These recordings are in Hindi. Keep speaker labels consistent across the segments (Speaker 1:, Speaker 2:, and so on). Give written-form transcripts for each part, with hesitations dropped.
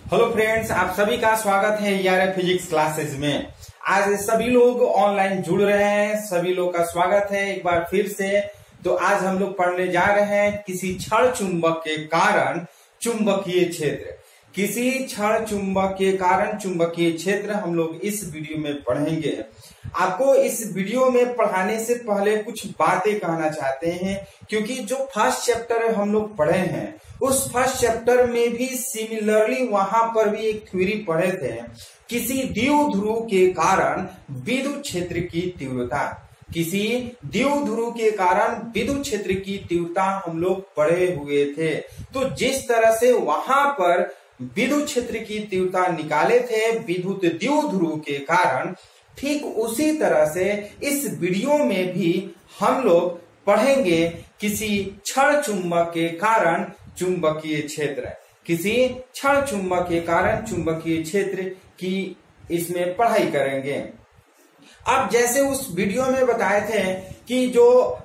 Speaker 1: हेलो फ्रेंड्स, आप सभी का स्वागत है यार फिजिक्स क्लासेस में। आज सभी लोग ऑनलाइन जुड़ रहे हैं, सभी लोग का स्वागत है एक बार फिर से। तो आज हम लोग पढ़ने जा रहे हैं किसी क्षण चुंबक के कारण चुंबकीय क्षेत्र। किसी क्षण चुंबक के कारण चुंबकीय क्षेत्र हम लोग इस वीडियो में पढ़ेंगे। आपको इस वीडियो में पढ़ाने से पहले कुछ बातें कहना चाहते हैं, क्योंकि जो फर्स्ट चैप्टर हम लोग पढ़े हैं उस फर्स्ट चैप्टर में भी सिमिलरली वहां पर भी एक थ्योरी पढ़े थे, किसी द्विध्रुव के कारण विद्युत क्षेत्र की तीव्रता। किसी द्विध्रुव के कारण विद्युत क्षेत्र की तीव्रता हम लोग पढ़े हुए थे। तो जिस तरह से वहां पर विद्युत क्षेत्र की तीव्रता निकाले थे विद्युत द्विध्रुव के कारण, ठीक उसी तरह से इस वीडियो में भी हम लोग पढ़ेंगे किसी क्षण चुंबक के कारण चुंबकीय क्षेत्र। किसी क्षण चुंबक के कारण चुंबकीय क्षेत्र की इसमें पढ़ाई करेंगे। अब जैसे उस वीडियो में बताए थे कि जो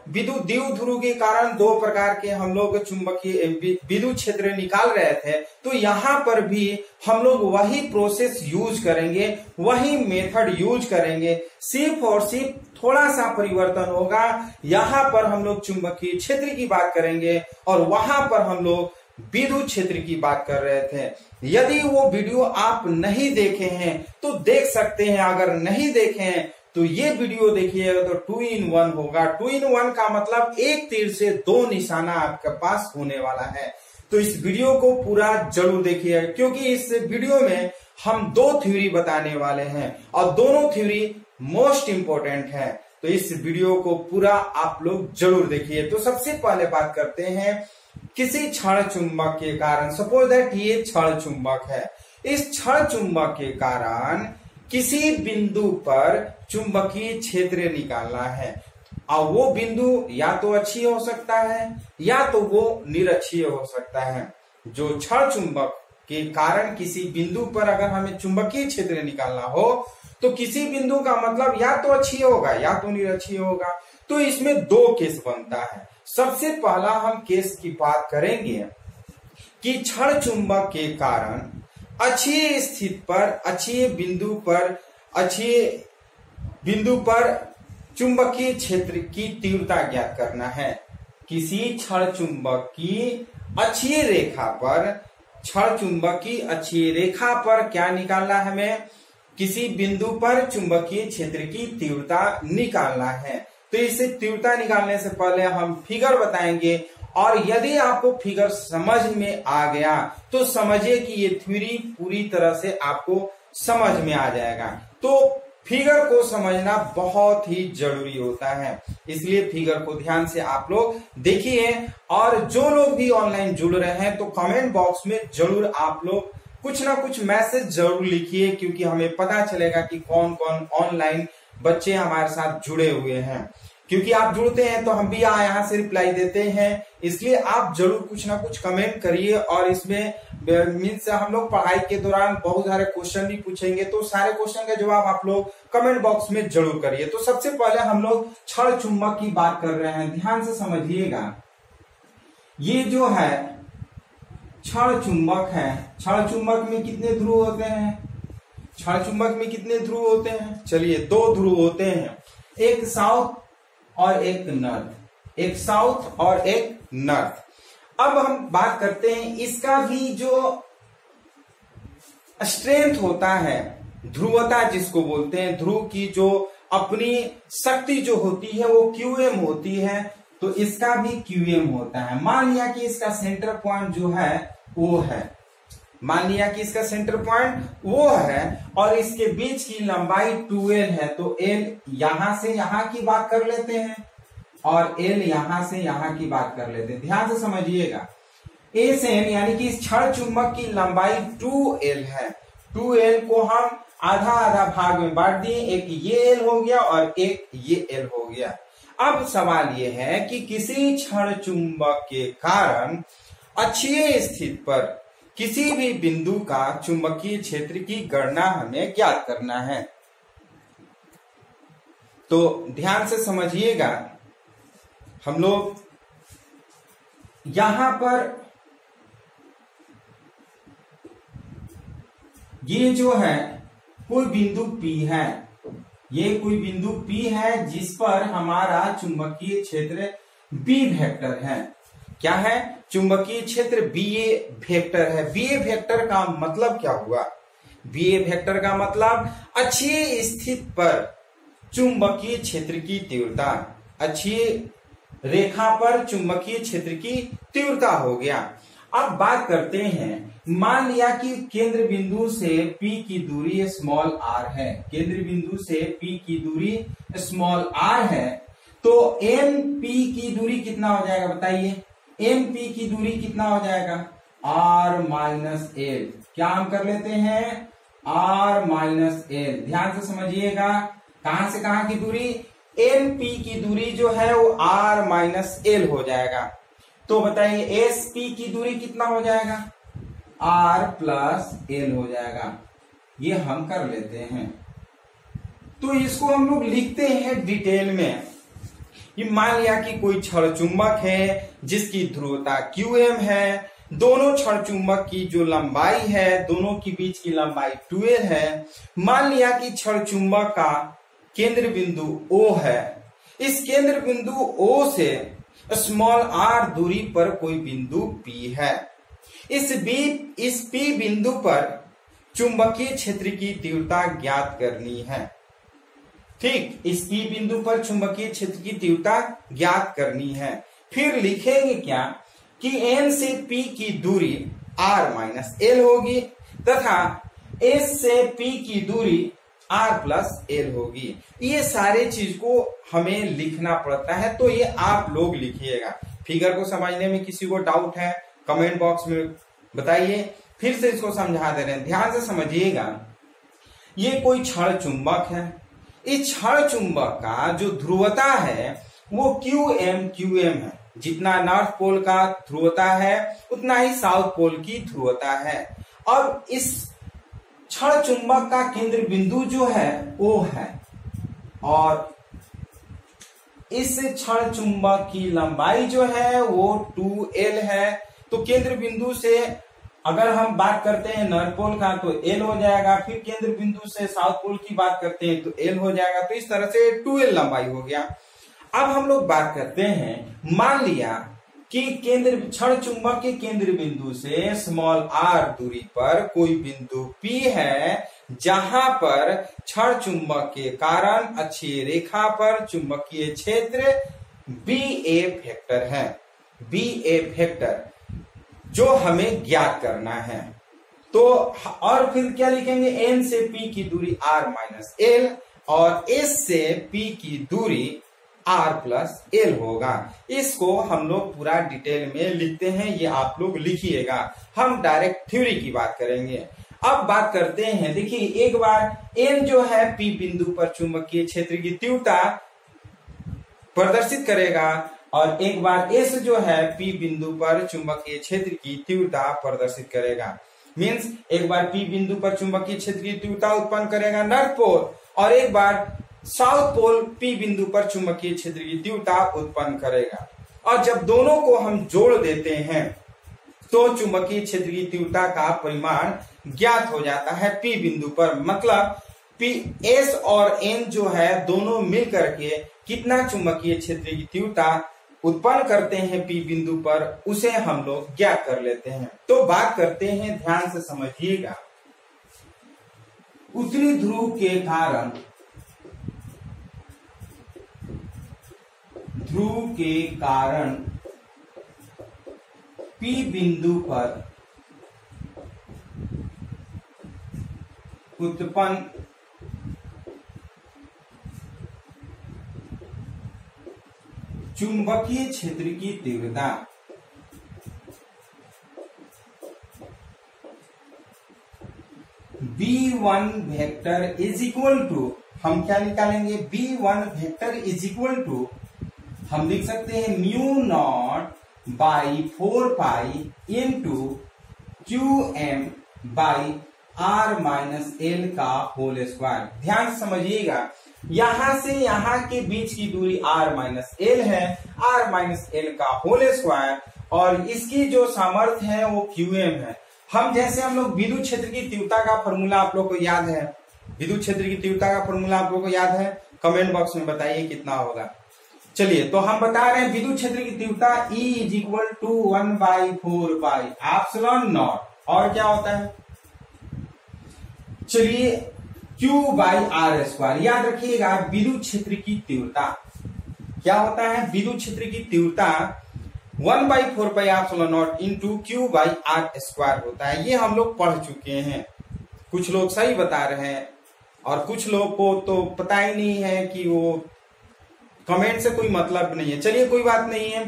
Speaker 1: विद्युत द्विध्रुव के कारण दो प्रकार के हम लोग चुंबकीय विद्युत क्षेत्र निकाल रहे थे, तो यहाँ पर भी हम लोग वही प्रोसेस यूज करेंगे, वही मेथड यूज करेंगे। सिर्फ और सिर्फ थोड़ा सा परिवर्तन होगा। यहाँ पर हम लोग चुंबकीय क्षेत्र की बात करेंगे और वहां पर हम लोग विद्युत क्षेत्र की बात कर रहे थे। यदि वो वीडियो आप नहीं देखे हैं तो देख सकते हैं, अगर नहीं देखे हैं तो ये वीडियो देखिएगा तो 2 in 1 होगा। 2 in 1 का मतलब एक तीर से दो निशाना आपके पास होने वाला है। तो इस वीडियो को पूरा जरूर देखिएगा, क्योंकि इस वीडियो में हम दो थ्योरी बताने वाले हैं और दोनों थ्योरी मोस्ट इंपोर्टेंट है। तो इस वीडियो को पूरा आप लोग जरूर देखिए। तो सबसे पहले बात करते हैं किसी क्षण चुंबक के कारण। सपोज दैट ये क्षण चुंबक है। इस क्षण चुंबक के कारण किसी बिंदु पर चुंबकीय क्षेत्र निकालना है और वो बिंदु या तो अक्षीय हो सकता है या तो वो निरक्षीय हो सकता है। जो क्षण चुंबक के कारण किसी बिंदु पर अगर हमें चुंबकीय क्षेत्र निकालना हो तो किसी बिंदु का मतलब या तो अक्षीय होगा या तो निरक्षीय होगा। तो इसमें दो केस बनता है। सबसे पहला हम केस की बात करेंगे कि क्षण चुंबक के कारण अक्षीय स्थिति पर अक्षीय बिंदु पर चुंबकीय क्षेत्र की तीव्रता ज्ञात करना है। किसी क्षण चुंबक की अक्षीय रेखा पर, क्षण चुंबक की अक्षीय रेखा पर क्या निकालना है हमें? किसी बिंदु पर चुंबकीय क्षेत्र की तीव्रता निकालना है। तो इसे तीव्रता निकालने से पहले हम फिगर बताएंगे, और यदि आपको फिगर समझ में आ गया तो समझिए कि ये थ्योरी पूरी तरह से आपको समझ में आ जाएगा। तो फिगर को समझना बहुत ही जरूरी होता है, इसलिए फिगर को ध्यान से आप लोग देखिए। और जो लोग भी ऑनलाइन जुड़ रहे हैं तो कमेंट बॉक्स में जरूर आप लोग कुछ ना कुछ मैसेज जरूर लिखिए, क्योंकि हमें पता चलेगा कि कौन कौन ऑनलाइन बच्चे हमारे साथ जुड़े हुए हैं। क्योंकि आप जुड़ते हैं तो हम भी यहाँ से रिप्लाई देते हैं, इसलिए आप जरूर कुछ ना कुछ कमेंट करिए। और इसमें मीन्स हम लोग पढ़ाई के दौरान बहुत सारे क्वेश्चन भी पूछेंगे, तो सारे क्वेश्चन का जवाब आप लोग कमेंट बॉक्स में जरूर करिए। तो सबसे पहले हम लोग क्षण चुंबक की बात कर रहे हैं, ध्यान से समझिएगा। ये जो है क्षण चुंबक है। क्षण चुंबक में कितने ध्रुव होते हैं? क्षण चुंबक में कितने ध्रुव होते हैं? चलिए, दो ध्रुव होते हैं, एक साउथ और एक नॉर्थ। एक साउथ और एक नॉर्थ। अब हम बात करते हैं इसका भी जो स्ट्रेंथ होता है, ध्रुवता जिसको बोलते हैं, ध्रुव की जो अपनी शक्ति जो होती है वो QM होती है। तो इसका भी QM होता है। मान लिया कि इसका सेंटर पॉइंट जो है वो है, मान लिया कि इसका सेंटर पॉइंट वो है और इसके बीच की लंबाई 2L है। तो L यहां से यहां की बात कर लेते हैं और L यहां से यहां की बात कर लेते हैं। ध्यान से समझिएगा। A से N यानी कि इस क्षण चुंबक की लंबाई 2L है। 2L को हम आधा आधा भाग में बांट दिए, एक ये L हो गया और एक ये L हो गया। अब सवाल ये है कि किसी क्षण चुंबक के कारण अक्षीय स्थिति पर किसी भी बिंदु का चुंबकीय क्षेत्र की गणना हमें ज्ञात करना है। तो ध्यान से समझिएगा। हम लोग यहां पर ये जो है कोई बिंदु P है, ये कोई बिंदु P है जिस पर हमारा चुंबकीय क्षेत्र B वेक्टर है। क्या है? चुंबकीय क्षेत्र BA वेक्टर है। BA वेक्टर का मतलब क्या हुआ? BA वेक्टर का मतलब अक्षीय स्थिति पर चुंबकीय क्षेत्र की तीव्रता, अक्षीय रेखा पर चुंबकीय क्षेत्र की तीव्रता हो गया। अब बात करते हैं, मान लिया कि केंद्र बिंदु से P की दूरी स्मॉल r है, केंद्र बिंदु से P की दूरी स्मॉल r है, तो MP की दूरी कितना हो जाएगा बताइए? MP की दूरी कितना हो जाएगा? r minus L. क्या हम कर लेते हैं? r minus L. ध्यान से समझिएगा, कहां से कहां की दूरी? MP की दूरी जो है वो r माइनस एल हो जाएगा। तो बताइए SP की दूरी कितना हो जाएगा? r प्लस एल हो जाएगा। ये हम कर लेते हैं। तो इसको हम लोग लिखते हैं डिटेल में। ये मान लिया कि कोई क्षण चुंबक है जिसकी ध्रुवता QM है, दोनों क्षण चुंबक की जो लंबाई है, दोनों के बीच की लंबाई 2L है। मान लिया कि क्षण चुंबक का केंद्र बिंदु O है, इस केंद्र बिंदु O से स्मॉल r दूरी पर कोई बिंदु P है। इस P बिंदु पर चुंबकीय क्षेत्र की तीव्रता ज्ञात करनी है। ठीक, इस P बिंदु पर चुंबकीय क्षेत्र की तीव्रता ज्ञात करनी है। फिर लिखेंगे क्या कि N से P की दूरी r माइनस एल होगी तथा S से P की दूरी r प्लस एल होगी। ये सारे चीज को हमें लिखना पड़ता है, तो ये आप लोग लिखिएगा। फिगर को समझने में किसी को डाउट है कमेंट बॉक्स में बताइए। फिर से इसको समझा दे रहे हैं, ध्यान से समझिएगा। ये कोई क्षण चुंबक है, इस क्षण चुंबक का जो ध्रुवता है वो QM है। जितना नॉर्थ पोल का ध्रुवता है उतना ही साउथ पोल की ध्रुवता है। अब इस क्षण चुंबक का केंद्र बिंदु जो है O है और इस क्षण चुंबक की लंबाई जो है वो 2L है। तो केंद्र बिंदु से अगर हम बात करते हैं नॉर्थ पोल का तो L हो जाएगा, फिर केंद्र बिंदु से साउथ पोल की बात करते हैं तो L हो जाएगा। तो इस तरह से 2L लंबाई हो गया। अब हम लोग बात करते हैं, मान लिया कि केंद्र क्षण चुंबक के केंद्र बिंदु से स्मॉल r दूरी पर कोई बिंदु P है जहां पर क्षण चुंबक के कारण अक्षीय रेखा पर चुंबकीय क्षेत्र BA वेक्टर है, BA वेक्टर जो हमें ज्ञात करना है। तो और फिर क्या लिखेंगे? N से P की दूरी r माइनस एल और S से P की दूरी r प्लस एल होगा। इसको हम लोग पूरा डिटेल में लिखते हैं, ये आप लोग लिखिएगा। हम डायरेक्ट थ्योरी की बात करेंगे। अब बात करते हैं, देखिए एक बार N जो है P बिंदु पर चुंबकीय क्षेत्र की तीव्रता प्रदर्शित करेगा और एक बार S जो है P बिंदु पर चुंबकीय क्षेत्र की तीव्रता प्रदर्शित करेगा। मींस एक बार P बिंदु पर चुंबकीय क्षेत्र की तीव्रता उत्पन्न करेगा नॉर्थ पोल और एक बार साउथ पोल P बिंदु पर चुंबकीय क्षेत्र की तीव्रता उत्पन्न करेगा। और जब दोनों को हम जोड़ देते हैं तो चुंबकीय क्षेत्र की तीव्रता का परिमाण ज्ञात हो जाता है P बिंदु पर। मतलब S और N जो है दोनों मिल करके कितना चुंबकीय क्षेत्र की तीव्रता उत्पन्न करते हैं P बिंदु पर, उसे हम लोग ज्ञात कर लेते हैं। तो बात करते हैं, ध्यान से समझिएगा। उत्तरी ध्रुव के कारण P बिंदु पर उत्पन्न चुंबकीय क्षेत्र की तीव्रता B1 vector is equal to, हम क्या निकालेंगे? B1 vector is equal to, हम लिख सकते हैं mu naught by 4 pi into QM by R minus L का होल स्क्वायर। ध्यान से समझिएगा, यहां से यहां के बीच की दूरी r माइनस एल है, r माइनस एल का होल स्क्वायर और इसकी जो सामर्थ्य है वो QM है। हम लोग विद्युत क्षेत्र की तीव्रता का फॉर्मूला आप लोग को याद है, विद्युत क्षेत्र की तीव्रता का फॉर्मूला आप लोग को याद है, कमेंट बॉक्स में बताइए कितना होगा। चलिए तो हम बता रहे हैं विद्युत क्षेत्र की तीव्रता E is equal to 1/4 pi epsilon naught, और क्या होता है, चलिए Q/r²। याद रखिएगा विद्युत क्षेत्र की तीव्रता क्या होता है, विद्युत क्षेत्र की तीव्रता 1/4 pi epsilon naught into Q/r² होता है। ये हम लोग पढ़ चुके हैं, कुछ लोग सही बता रहे हैं और कुछ लोग को तो पता ही नहीं है कि वो कमेंट से कोई मतलब नहीं है। चलिए कोई बात नहीं है।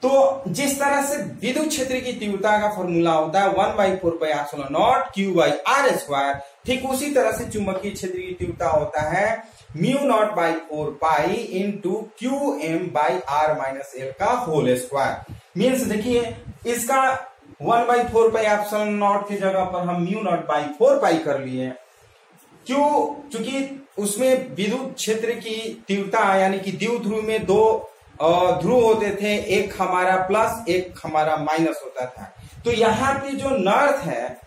Speaker 1: तो जिस तरह से विद्युत क्षेत्र की तीव्रता का फॉर्मूला होता है 1/4 पाई एप्सिलॉन नॉट Q/r², ठीक उसी तरह से चुंबकीय क्षेत्र की तीव्रता होता है μ0/4 पाई इंटू Qm/r-l का होल स्क्वायर। मीन्स देखिए इसका 1/4 पाई एप्सिलॉन नॉट की जगह पर हम μ0/4 पाई कर लिए। क्यों? क्योंकि उसमें विद्युत क्षेत्र की तीव्रता यानी कि द्विध्रुव में दो ध्रुव होते थे, एक हमारा प्लस एक हमारा माइनस होता था। तो यहाँ पे जो नॉर्थ है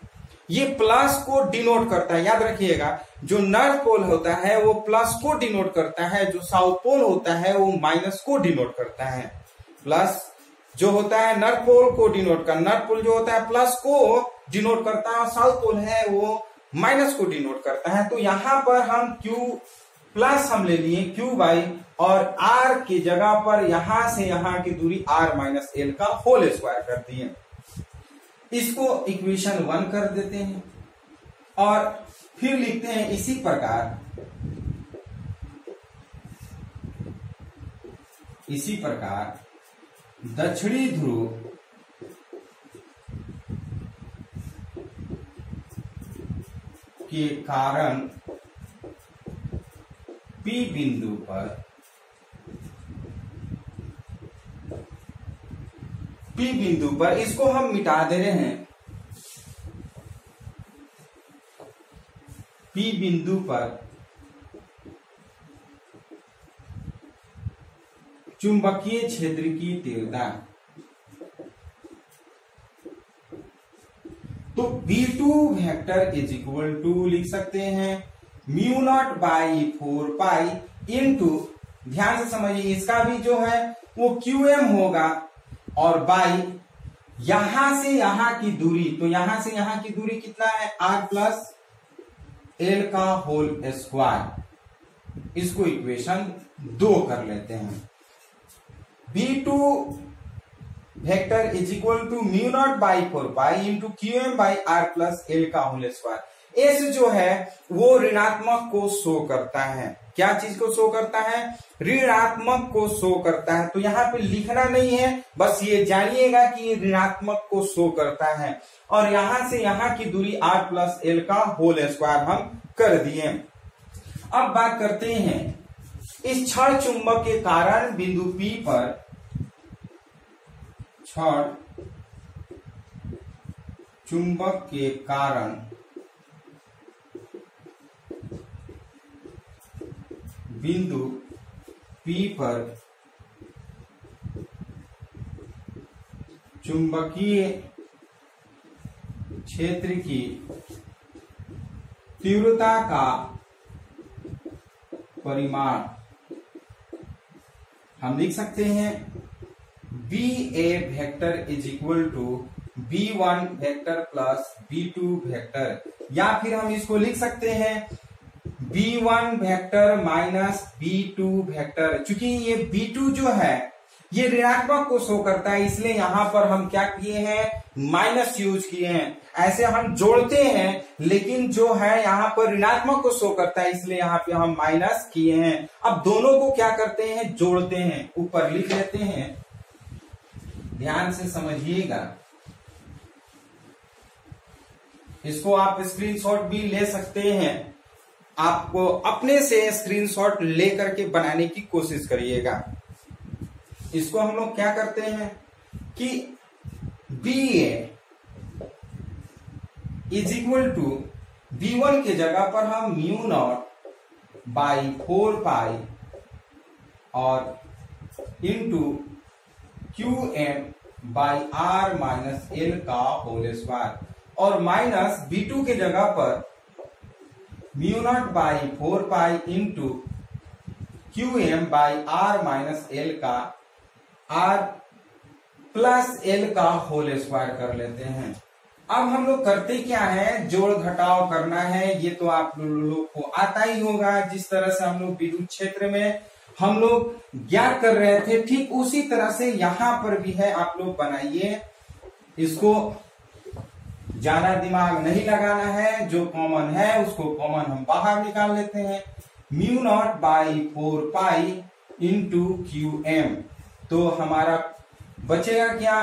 Speaker 1: ये प्लस को डिनोट करता है, याद रखिएगा जो नॉर्थ पोल होता है वो प्लस को डिनोट करता है, जो साउथ पोल होता है वो माइनस को डिनोट करता है। प्लस जो होता है नॉर्थ पोल को डिनोट करता, नॉर्थ पोल जो होता है प्लस को डिनोट करता है, साउथ पोल है वो माइनस को डिनोट करता है। तो यहां पर हम Q प्लस हम ले लिए Q/, और R की जगह पर यहां से यहां की दूरी r-l का होल स्क्वायर कर दिए। इसको इक्वेशन 1 कर देते हैं और फिर लिखते हैं इसी प्रकार दक्षिणी ध्रुव के कारण P बिंदु पर इसको हम मिटा दे रहे हैं। P बिंदु पर चुंबकीय क्षेत्र की तीव्रता, तो V2 vector is equal to लिख सकते हैं μ0/4 पाई इंटू, ध्यान से समझिए इसका भी जो है वो Qm होगा, और बाई यहां से यहां की दूरी, तो यहां से यहां की दूरी कितना है r+l का होल स्क्वायर। इसको इक्वेशन 2 कर लेते हैं। V2 vector is equal to μ0/4 pi into Qm/r+l का होल स्क्वायर। एस जो है वो ऋणात्मक को शो करता है, क्या चीज को शो करता है, ऋणात्मक को शो करता है। तो यहाँ पे लिखना नहीं है, बस ये जानिएगा कि ये ऋणात्मक को शो करता है, और यहां से यहां की दूरी r+l का होल स्क्वायर हम कर दिए। अब बात करते हैं इस क्षण चुंबक के कारण बिंदु P पर, क्षण चुंबक के कारण बिंदु P पर चुंबकीय क्षेत्र की तीव्रता का परिमाण हम लिख सकते हैं BA vector is equal to B1 vector plus B2 vector, या फिर हम इसको लिख सकते हैं B1 vector minus B2 vector. चूंकि ये B2 जो है ये ऋणात्मक को शो करता है, इसलिए यहां पर हम क्या किए हैं, माइनस यूज किए हैं। ऐसे हम जोड़ते हैं लेकिन जो है यहां पर ऋणात्मक को शो करता है, इसलिए यहां पे हम माइनस किए हैं। अब दोनों को क्या करते हैं, जोड़ते हैं, ऊपर लिख लेते हैं, ध्यान से समझिएगा। इसको आप स्क्रीनशॉट भी ले सकते हैं, आपको अपने से स्क्रीनशॉट लेकर के बनाने की कोशिश करिएगा। इसको हम लोग क्या करते हैं कि BA is equal to B1 के जगह पर हम μ0/4 पाई और इंटू Qm/r-l का होल स्क्वायर। और माइनस B2 के जगह पर mu naught by 4 pi into QM by R minus L का R प्लस L का होल स्क्वायर कर लेते हैं। अब हम लोग करते क्या है, जोड़ घटाव करना है। ये तो आप लोग को आता ही होगा। जिस तरह से हम लोग विद्युत क्षेत्र में हम लोग ज्ञात कर रहे थे, ठीक उसी तरह से यहाँ पर भी है। आप लोग बनाइए, इसको ज्यादा दिमाग नहीं लगाना है। जो कॉमन है उसको कॉमन हम बाहर निकाल लेते हैं। Mu naught by 4 pi into QM, तो हमारा बचेगा क्या,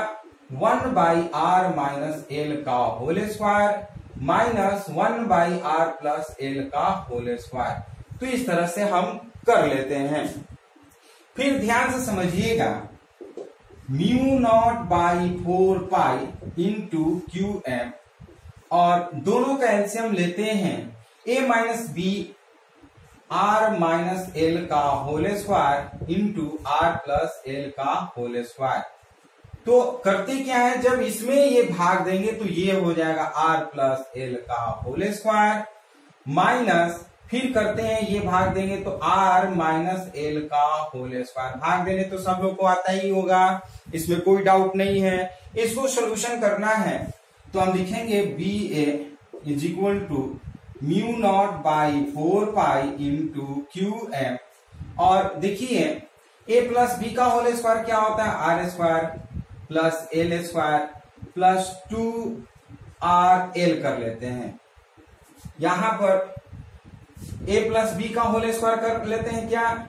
Speaker 1: 1 बाई R माइनस L का whole square minus 1 by R plus L का होल स्क्वायर। तो इस तरह से हम कर लेते हैं। फिर ध्यान से समझिएगा, mu naught by 4 pi into QM और दोनों का एलसीएम लेते हैं। A minus B R minus L का whole square into R plus L का होल स्क्वायर। तो करते क्या है, जब इसमें ये भाग देंगे तो ये हो जाएगा R प्लस L का होल स्क्वायर माइनस, फिर करते हैं ये भाग देंगे तो R माइनस L का होल स्क्वायर। भाग देने तो सब लोग को आता ही होगा, इसमें कोई डाउट नहीं है। इसको सोल्यूशन करना है तो हम लिखेंगे BA is equal to mu naught by 4 pi into QM। और देखिए A प्लस बी का होल स्क्वायर क्या होता है, R square plus L square plus 2RL कर लेते हैं। यहां पर A प्लस बी का होल स्क्वायर कर लेते हैं क्या,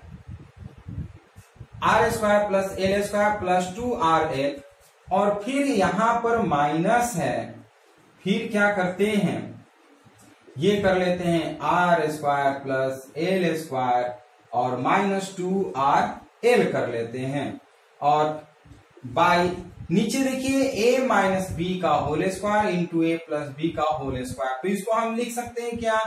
Speaker 1: R square plus L square plus 2RL, और फिर यहां पर माइनस है, फिर क्या करते हैं, ये कर लेते हैं R square plus L square और माइनस 2RL कर लेते हैं। और बाई नीचे देखिए A माइनस बी का whole square into A plus B का होल स्क्वायर। तो इसको हम लिख सकते हैं क्या,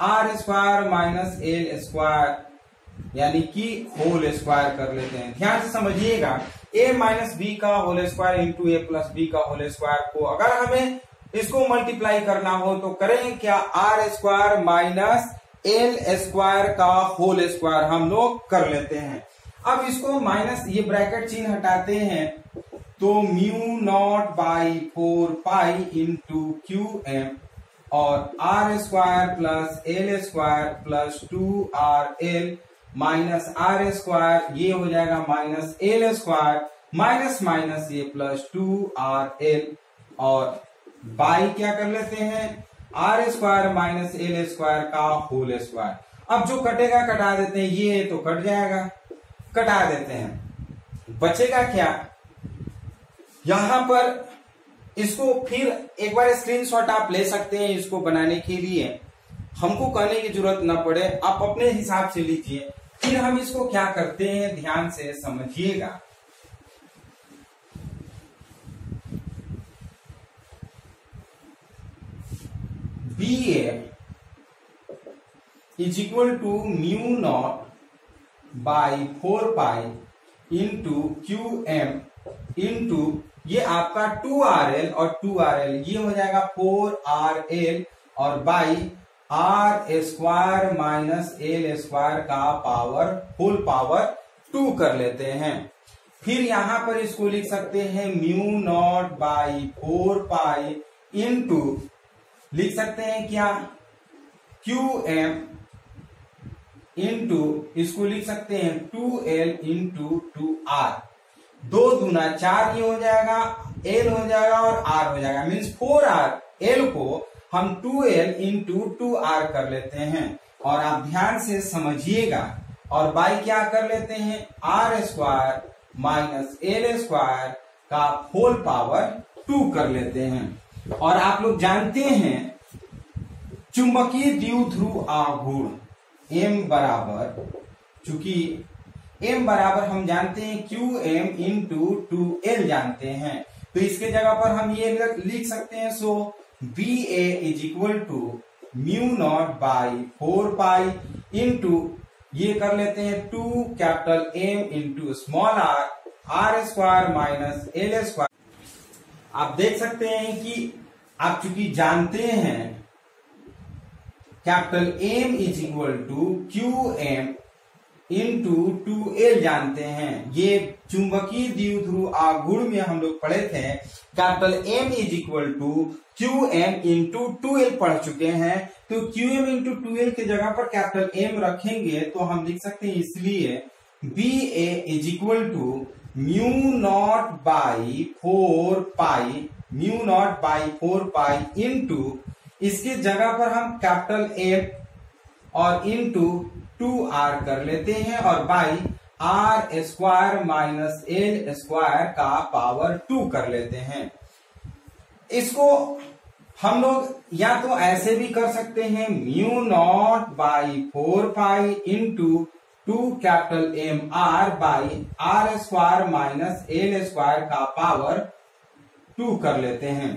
Speaker 1: R square minus L square यानी कि होल स्क्वायर कर लेते हैं। ध्यान से समझिएगा, A माइनस बी का whole square into A plus B का होल स्क्वायर को अगर हमें इसको मल्टीप्लाई करना हो तो करें क्या, R square minus L square का होल स्क्वायर हम लोग कर लेते हैं। अब इसको माइनस ये ब्रैकेट चिन्ह हटाते हैं तो mu naught by 4 pi into QM और R square plus L square plus 2RL minus R square, ये हो जाएगा minus L square minus minus ये प्लस 2RL, और बाई क्या कर लेते हैं, R square minus L square का होल स्क्वायर। अब जो कटेगा कटा देते हैं, ये तो कट जाएगा, कटा देते हैं। बचेगा क्या, यहां पर इसको फिर एक बार स्क्रीनशॉट आप ले सकते हैं। इसको बनाने के लिए हमको कहने की जरूरत न पड़े, आप अपने हिसाब से लीजिए। फिर हम इसको क्या करते हैं, ध्यान से समझिएगा। BA is equal to mu naught by 4 pi into QM into ये आपका 2RL और 2RL, ये हो जाएगा 4RL और by R square minus L square का पावर होल पावर 2 कर लेते हैं। फिर यहां पर इसको लिख सकते हैं mu naught by 4 pi into लिख सकते हैं क्या, QM इंटू इसको लिख सकते हैं 2L इंटू 2R। 2 दूना 4 ये हो जाएगा, L हो जाएगा और R हो जाएगा, मीन्स 4R। L को हम 2L इंटू 2R कर लेते हैं। और आप ध्यान से समझिएगा, और बाई क्या कर लेते हैं, R square minus L square का होल पावर 2 कर लेते हैं। और आप लोग जानते हैं चुंबकीय द्विध्रुव आघूर्ण M बराबर, चूंकि M बराबर हम जानते हैं QM इंटू 2L जानते हैं, तो इसके जगह पर हम ये लिख सकते हैं। So BA is equal to mu naught by 4 pi into ये कर लेते हैं 2 capital M into small r square minus L square. आप देख सकते हैं कि आप चूंकि जानते हैं capital M is equal to QM into 2L जानते हैं। ये चुंबकीय द्विध्रुव आघूर्ण में हम लोग पढ़े थे, capital M is equal to QM into 2L पढ़ चुके हैं। तो QM इंटू 2L की जगह पर कैपिटल M रखेंगे तो हम लिख सकते हैं, इसलिए BA is equal to mu naught by 4 pi into इसकी जगह पर हम कैपिटल M और इंटू 2R कर लेते हैं और by R square minus L square का पावर 2 कर लेते हैं। इसको हम लोग या तो ऐसे भी कर सकते हैं, mu naught by 4 pi into 2 capital M R by R square minus L square का पावर 2 कर लेते हैं।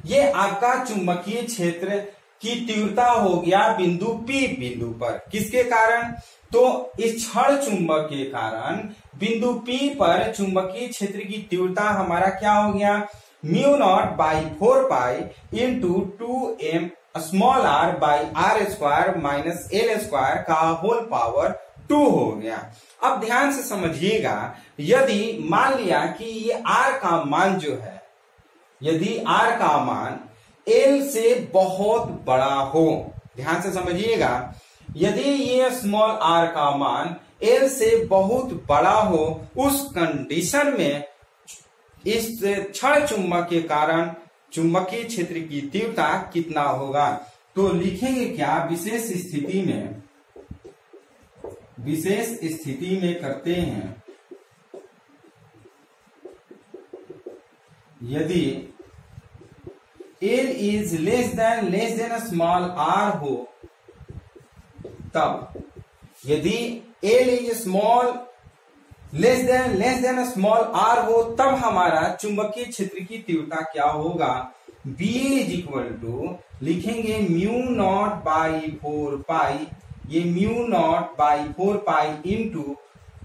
Speaker 1: ये आपका चुंबकीय क्षेत्र की तीव्रता हो गया बिंदु P बिंदु पर। किसके कारण? तो इस क्षण चुंबक के कारण बिंदु P पर चुंबकीय क्षेत्र की तीव्रता हमारा क्या हो गया, mu naught by 4 pi into 2m small r by R square minus L square का होल पावर 2 हो गया। अब ध्यान से समझिएगा, यदि मान लिया कि ये r का मान जो है, यदि r का मान L से बहुत बड़ा हो, ध्यान से समझिएगा, यदि ये स्मॉल r का मान L से बहुत बड़ा हो, उस कंडीशन में इस क्षण चुंबक के कारण चुंबकीय क्षेत्र की तीव्रता कितना होगा। तो लिखेंगे क्या, विशेष स्थिति में करते हैं, यदि L is less than small r हो, तब यदि L is small less than small r हो, तब हमारा चुंबकीय क्षेत्र की तीव्रता क्या होगा, B इज इक्वल टू लिखेंगे म्यू नॉट बाई 4 पाई, ये mu naught by 4 pi into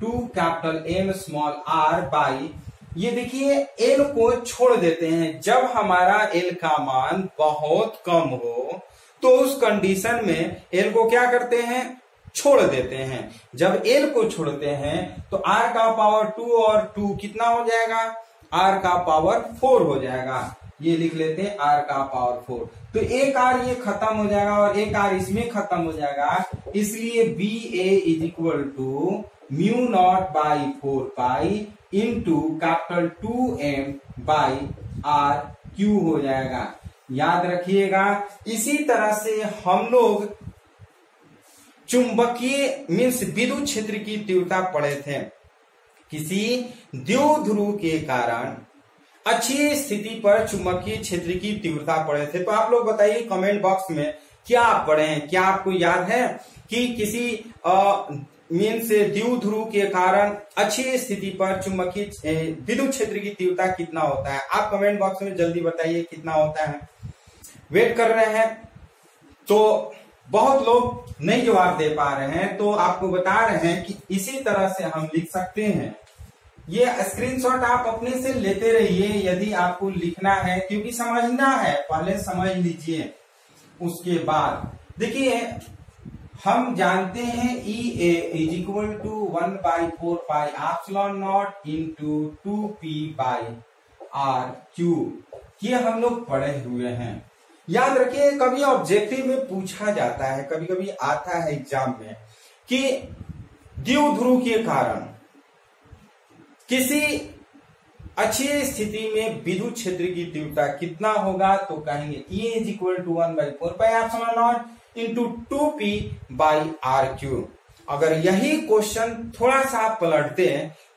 Speaker 1: 2 capital M small r by, ये देखिए L को छोड़ देते हैं। जब हमारा L का मान बहुत कम हो तो उस कंडीशन में L को क्या करते हैं, छोड़ देते हैं। जब L को छोड़ते हैं तो R का पावर 2 और 2 कितना हो जाएगा, R का पावर 4 हो जाएगा। ये लिख लेते हैं R का पावर 4। तो एक R ये खत्म हो जाएगा और एक R इसमें खत्म हो जाएगा, इसलिए BA is equal to mu naught by 4 pi into capital 2M by RQ हो जाएगा। याद रखिएगा, इसी तरह से हम लोग चुंबकीय मीन्स विद्युत क्षेत्र की तीव्रता पढ़े थे। किसी द्विध्रुव के कारण अच्छी स्थिति पर चुंबकीय क्षेत्र की तीव्रता पढ़े थे। तो आप लोग बताइए कमेंट बॉक्स में, क्या आप पढ़े हैं, क्या आपको याद है कि किसी मीन्स द्विध्रुव के कारण अच्छी स्थिति पर चुंबकीय विद्युत क्षेत्र की तीव्रता कितना होता है। आप कमेंट बॉक्स में जल्दी बताइए कितना होता है, वेट कर रहे हैं। तो बहुत लोग नहीं जवाब दे पा रहे हैं, तो आपको बता रहे हैं कि इसी तरह से हम लिख सकते हैं। ये स्क्रीनशॉट आप अपने से लेते रहिए यदि आपको लिखना है, क्योंकि समझना है, पहले समझ लीजिए, उसके बाद देखिए हम जानते हैं EA is equal to 1 by 4 pi epsilon naught into 2P by RQ, ये हम लोग पढ़े हुए हैं। याद रखिए, कभी ऑब्जेक्टिव में पूछा जाता है, कभी कभी आता है एग्जाम में कि द्विध्रुव के कारण किसी अच्छी स्थिति में विद्युत क्षेत्र की तीव्रता कितना होगा, तो कहेंगे E is equal to 1 by 4 pi epsilon naught into 2P by RQ। अगर यही क्वेश्चन थोड़ा सा पलट दे,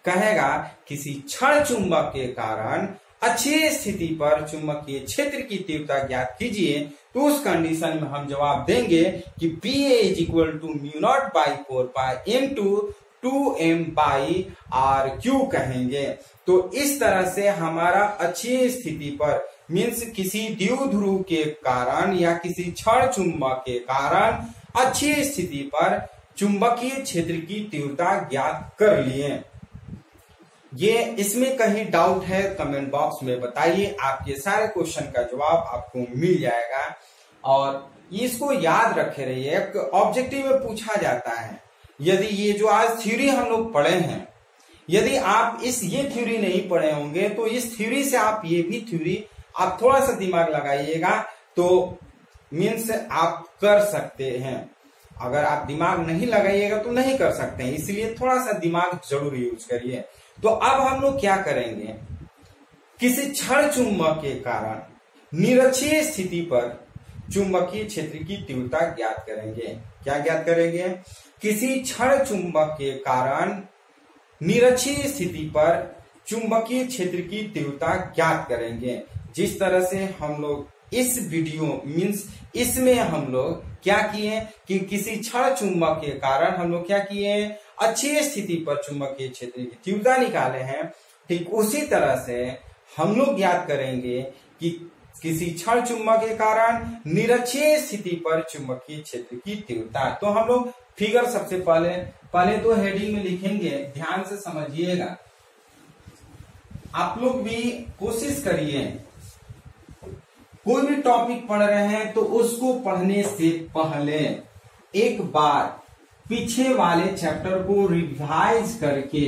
Speaker 1: कहेगा किसी क्षण चुंबक के कारण अच्छी स्थिति पर चुंबकीय क्षेत्र की तीव्रता ज्ञात कीजिए, तो उस कंडीशन में हम जवाब देंगे कि BA is equal to mu naught by 4 pi into 2M by RQ कहेंगे। तो इस तरह से हमारा अच्छी स्थिति पर मीन्स किसी द्विध्रुव के कारण या किसी क्षण चुंबक के कारण अच्छी स्थिति पर चुंबकीय क्षेत्र की तीव्रता ज्ञात कर लिए। ये इसमें कहीं डाउट है कमेंट बॉक्स में बताइए, आपके सारे क्वेश्चन का जवाब आपको मिल जाएगा। और इसको याद रखे रहिए, ऑब्जेक्टिव में पूछा जाता है। यदि ये जो आज थ्योरी हम लोग पढ़े हैं, यदि आप ये थ्योरी नहीं पढ़े होंगे तो इस थ्योरी से आप ये भी थ्योरी आप थोड़ा सा दिमाग लगाइएगा तो मीन्स आप कर सकते हैं। अगर आप दिमाग नहीं लगाइएगा तो नहीं कर सकते हैं, इसलिए थोड़ा सा दिमाग जरूर यूज करिए। तो अब हम लोग क्या करेंगे, किसी क्षण चुंबक के कारण निरक्षीय स्थिति पर चुंबकीय क्षेत्र की तीव्रता ज्ञात करेंगे। क्या ज्ञात करेंगे? किसी क्षण चुंबक के कारण निरक्षीय स्थिति पर चुंबकीय क्षेत्र की तीव्रता ज्ञात करेंगे। जिस तरह से हम लोग इस वीडियो मीन्स इसमें हम लोग क्या किए कि किसी क्षण चुंबक के कारण हम लोग क्या किए, अच्छी स्थिति पर चुंबकीय क्षेत्र की तीव्रता निकाले हैं। ठीक उसी तरह से हम लोग ज्ञात करेंगे कि किसी क्षण चुंबक के कारण निरक्षीय स्थिति पर चुंबकीय क्षेत्र की तीव्रता। तो हम लोग फिगर सबसे पहले तो हेडिंग में लिखेंगे, ध्यान से समझिएगा। आप लोग भी कोशिश करिए, कोई भी टॉपिक पढ़ रहे हैं तो उसको पढ़ने से पहले एक बार पीछे वाले चैप्टर को रिवाइज करके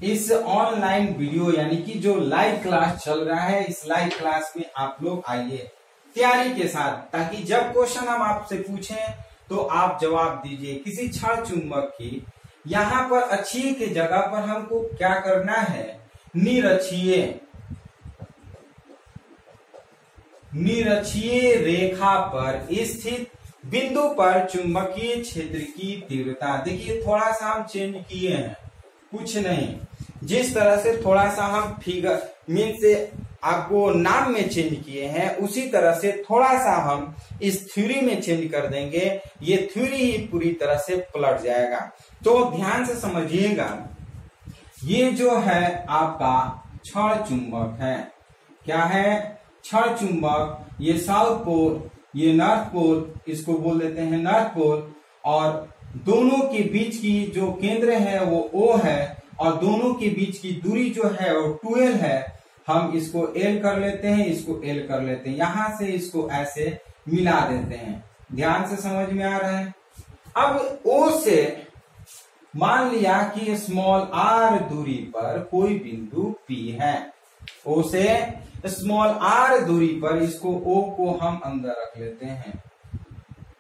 Speaker 1: इस ऑनलाइन वीडियो यानी कि जो लाइव क्लास चल रहा है, इस लाइव क्लास में आप लोग आइए तैयारी के साथ, ताकि जब क्वेश्चन हम आपसे पूछें तो आप जवाब दीजिए। किसी क्षण चुंबक की यहाँ पर अक्षीय के जगह पर हमको क्या करना है, निरक्षीय रेखा पर स्थित बिंदु पर चुंबकीय क्षेत्र की तीव्रता। देखिए थोड़ा सा हम चेंज किए हैं, कुछ नहीं, जिस तरह से थोड़ा सा हम फिगर मीन से आपको नाम में चेंज किए हैं, उसी तरह से थोड़ा सा हम इस थ्योरी में चेंज कर देंगे। ये थ्योरी ही पूरी तरह से पलट जाएगा। तो ध्यान से समझिएगा, ये जो है आपका क्षण चुंबक है। क्या है? क्षण चुंबक। ये साउथ पोल, ये नॉर्थ पोल, इसको बोल देते हैं नॉर्थ पोल, और दोनों के बीच की जो केंद्र है वो O है, और दोनों के बीच की दूरी जो है वो 2L है। हम इसको L कर लेते हैं, इसको L कर लेते हैं, यहां से इसको ऐसे मिला देते हैं। ध्यान से समझ में आ रहा है? अब O से मान लिया कि स्मॉल r दूरी पर कोई बिंदु P है। O से स्मॉल r दूरी पर इसको O को हम अंदर रख लेते हैं।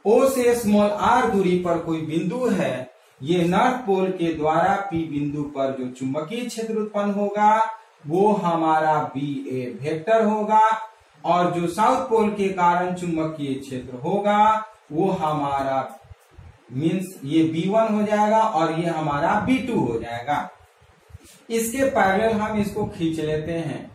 Speaker 1: O से स्मॉल r दूरी पर कोई बिंदु है। ये नॉर्थ पोल के द्वारा P बिंदु पर जो चुंबकीय क्षेत्र उत्पन्न होगा वो हमारा BA वेक्टर होगा, और जो साउथ पोल के कारण चुंबकीय क्षेत्र होगा वो हमारा मीन्स ये B1 हो जाएगा और ये हमारा B2 हो जाएगा। इसके पैरेलल हम इसको खींच लेते हैं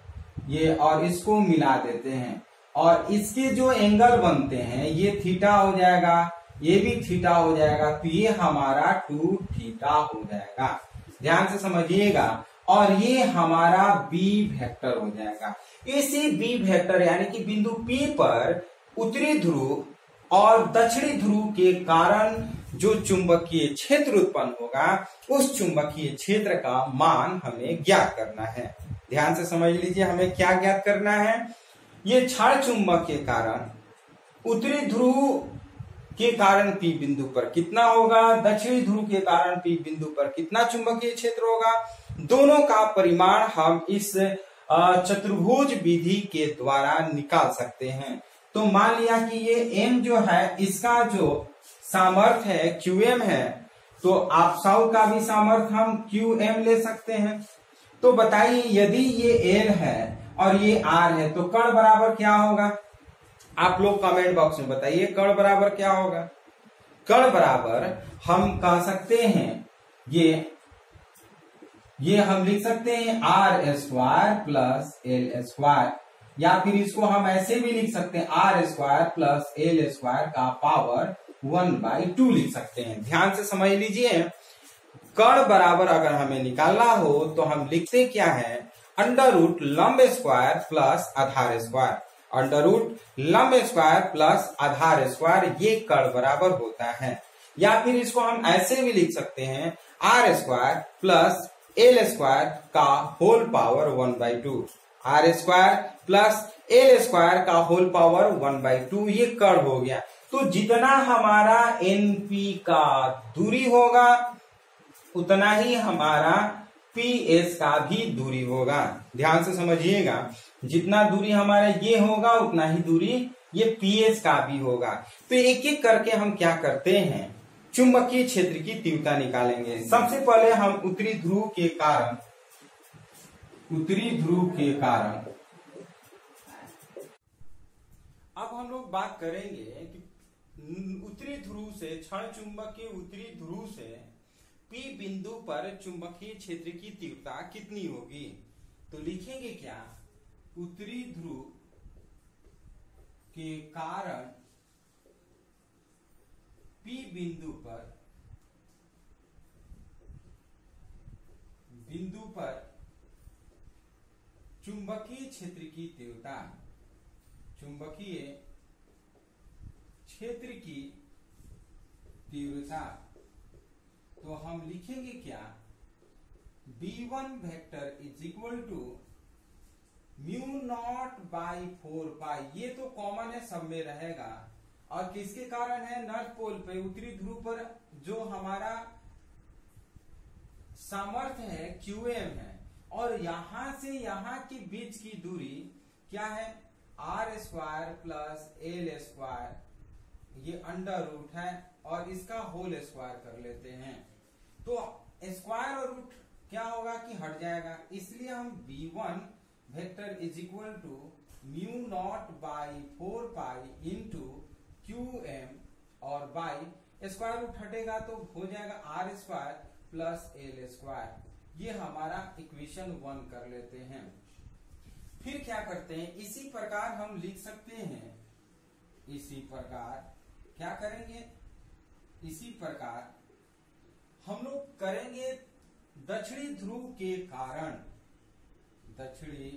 Speaker 1: ये, और इसको मिला देते हैं, और इसके जो एंगल बनते हैं ये थीटा हो जाएगा, ये भी थीटा हो जाएगा, तो ये हमारा 2 थीटा हो जाएगा। ध्यान से समझिएगा। और ये हमारा B वेक्टर हो जाएगा। इसी B वेक्टर यानी कि बिंदु P पर उत्तरी ध्रुव और दक्षिणी ध्रुव के कारण जो चुंबकीय क्षेत्र उत्पन्न होगा, उस चुंबकीय क्षेत्र का मान हमें ज्ञात करना है। ध्यान से समझ लीजिए, हमें क्या ज्ञात करना है। ये क्षण चुंबक के कारण उत्तरी ध्रुव के कारण P बिंदु पर कितना होगा, दक्षिणी ध्रुव के कारण P बिंदु पर कितना चुंबकीय क्षेत्र होगा, दोनों का परिमाण हम इस चतुर्भुज विधि के द्वारा निकाल सकते हैं। तो मान लिया कि ये M जो है, इसका जो सामर्थ्य है QM है, तो आप साउथ का भी सामर्थ्य हम QM ले सकते हैं। तो बताइए, यदि ये L है और ये R है तो कर्ण बराबर क्या होगा? आप लोग कमेंट बॉक्स में बताइए कर्ण बराबर क्या होगा। कर्ण बराबर हम कह सकते हैं ये हम लिख सकते हैं R² प्लस L², या फिर इसको हम ऐसे भी लिख सकते हैं R² प्लस L² का पावर 1/2 लिख सकते हैं। ध्यान से समझ लीजिए, कर्ण बराबर अगर हमें निकालना हो तो हम लिखते क्या है, अंडर रूट लंब स्क्वायर प्लस आधार स्क्वायर, अंडर रूट लंब स्क्वायर प्लस आधार स्क्वायर, ये कर्ण बराबर होता है। या फिर इसको हम ऐसे भी लिख सकते हैं R² प्लस एल स्क्वायर का whole power 1/2, R square plus L square का होल पावर 1/2, ये कर्व हो गया। तो जितना हमारा एनपी का दूरी होगा उतना ही हमारा पीएस का भी दूरी होगा। ध्यान से समझिएगा, जितना दूरी हमारा ये होगा उतना ही दूरी ये पीएस का भी होगा। तो एक एक करके हम क्या करते हैं, चुंबकीय क्षेत्र की तीव्रता निकालेंगे। सबसे पहले हम उत्तरी ध्रुव के कारण अब हम लोग बात करेंगे कि उत्तरी ध्रुव से क्षण चुंबक के उत्तरी ध्रुव से P बिंदु पर चुंबकीय क्षेत्र की तीव्रता कितनी होगी। तो लिखेंगे क्या, उत्तरी ध्रुव के कारण P बिंदु पर चुंबकीय क्षेत्र की तीव्रता, चुंबकीय क्षेत्र की तीव्रता। तो हम लिखेंगे क्या, B1 vector is equal to mu naught by 4 pi. ये तो कॉमन है, सब में रहेगा। और किसके कारण है, नॉर्थ पोल पे उत्तरी ध्रुव पर जो हमारा सामर्थ्य है QM है, और यहां से यहां के बीच की दूरी क्या है, R square plus L square, ये अंडर रूट है और इसका होल स्क्वायर कर लेते हैं। तो स्क्वायर और रूट क्या होगा कि हट जाएगा, इसलिए हम B1 vector is equal to mu naught by 4 pi into QM, और बाई स्क्वायर रूट हटेगा तो हो जाएगा R square plus L square. ये हमारा इक्वेशन 1 कर लेते हैं। फिर क्या करते हैं, इसी प्रकार हम लिख सकते हैं, इसी प्रकार क्या करेंगे, इसी प्रकार हम लोग करेंगे दक्षिणी ध्रुव के कारण, दक्षिणी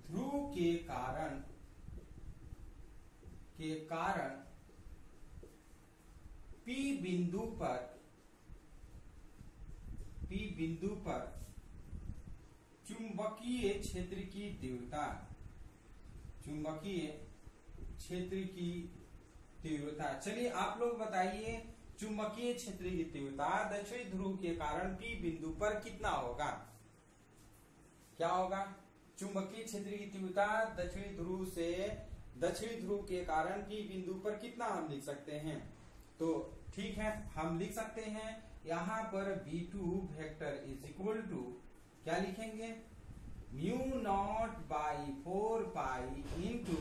Speaker 1: ध्रुव के कारण P बिंदु पर चुंबकीय क्षेत्र की तीव्रता, चुंबकीय क्षेत्र की तीव्रता। चलिए आप लोग बताइए, चुंबकीय क्षेत्र की तीव्रता दक्षिणी ध्रुव के कारण P बिंदु पर कितना होगा, क्या होगा, चुंबकीय क्षेत्र की तीव्रता दक्षिणी ध्रुव से दक्षिणी ध्रुव के कारण P बिंदु पर कितना हम लिख सकते हैं। तो ठीक है, हम लिख सकते हैं यहां पर B2 vector is equal to क्या लिखेंगे, mu naught by 4 pi into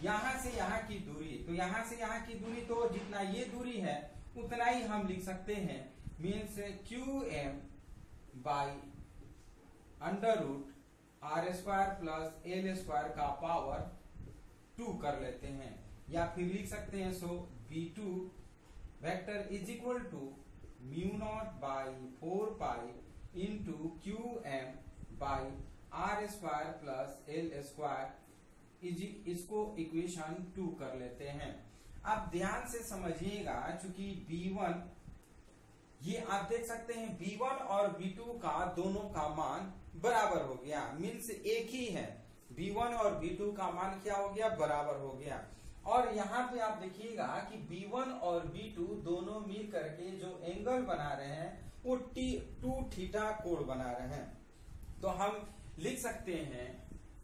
Speaker 1: यहां से यहां की दूरी, तो यहां से यहां की दूरी तो जितना ये दूरी है उतना ही हम लिख सकते हैं, means QM by under root R square plus L square का पावर 2 कर लेते हैं। या फिर लिख सकते हैं, so B2 vector is equal to mu naught by 4 pi into QM by R square plus L square, इसको इक्वेशन 2 कर लेते हैं। अब ध्यान से समझिएगा, चूंकि B1 ये आप देख सकते हैं B1 और B2 का दोनों का मान बराबर हो गया, मीन्स एक ही है, B1 और B2 का मान क्या हो गया, बराबर हो गया। और यहाँ पे आप देखिएगा कि B1 और B2 दोनों मिल करके जो एंगल बना रहे हैं वो 2 थीटा कोण बना रहे हैं। तो हम लिख सकते हैं,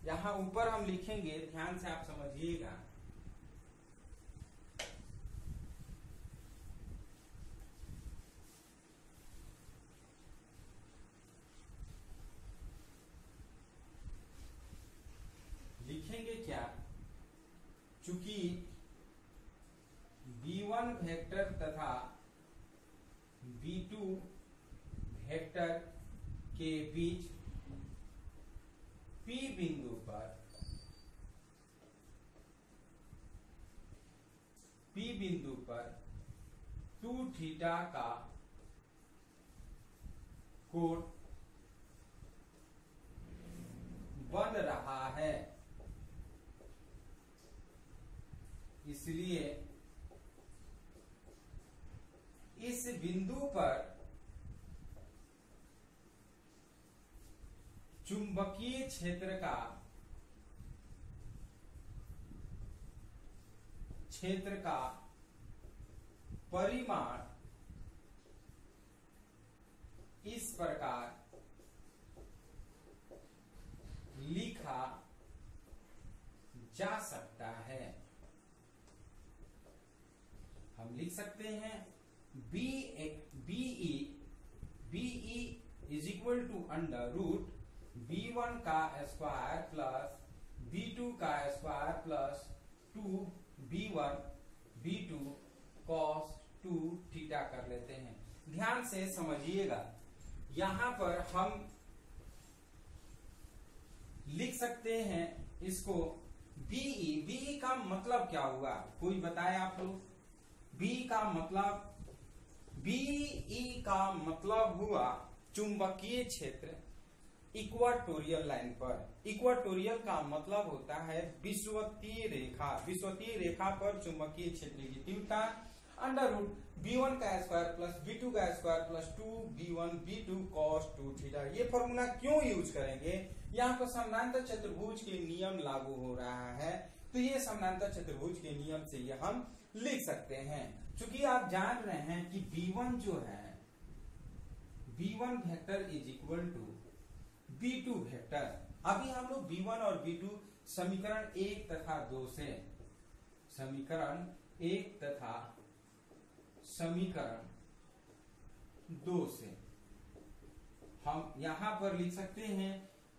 Speaker 1: यहाँ ऊपर हम लिखेंगे, ध्यान से आप समझिएगा, लिखेंगे क्या, चूंकि B1 वेक्टर तथा B2 वेक्टर के बीच P बिंदु पर 2 थीटा का कोण बन रहा है, इसलिए इस बिंदु पर चुंबकीय क्षेत्र का परिमाण इस प्रकार लिखा जा सकता है। हम लिख सकते हैं BE is equal to under root B1 का स्क्वायर प्लस B2 का square plus 2B1 B2 cos 2 theta कर लेते हैं। ध्यान से समझिएगा, यहां पर हम लिख सकते हैं इसको बीई का मतलब क्या हुआ, कोई बताए आप लोग। बीई का मतलब हुआ चुंबकीय क्षेत्र इक्वाटोरियल लाइन पर। इक्वाटोरियल का मतलब होता है विषुवतीय रेखा। विषुवतीय रेखा पर चुंबकीय क्षेत्र की तीव्रता अंडर रूट B1 का स्क्वायर प्लस B2 का square plus 2B1 B2 cos 2 theta. ये फॉर्मूला क्यों यूज करेंगे, यहाँ पर समानांतर चतुर्भुज के नियम लागू हो रहा है, तो ये समानांतर चतुर्भुज के नियम से ये हम लिख सकते हैं। चूंकि आप जान रहे हैं कि B1 जो है B1 vector is equal to B2 vector. अभी हम लोग B1 और B2 समीकरण 1 तथा 2 से हम यहां पर लिख सकते हैं,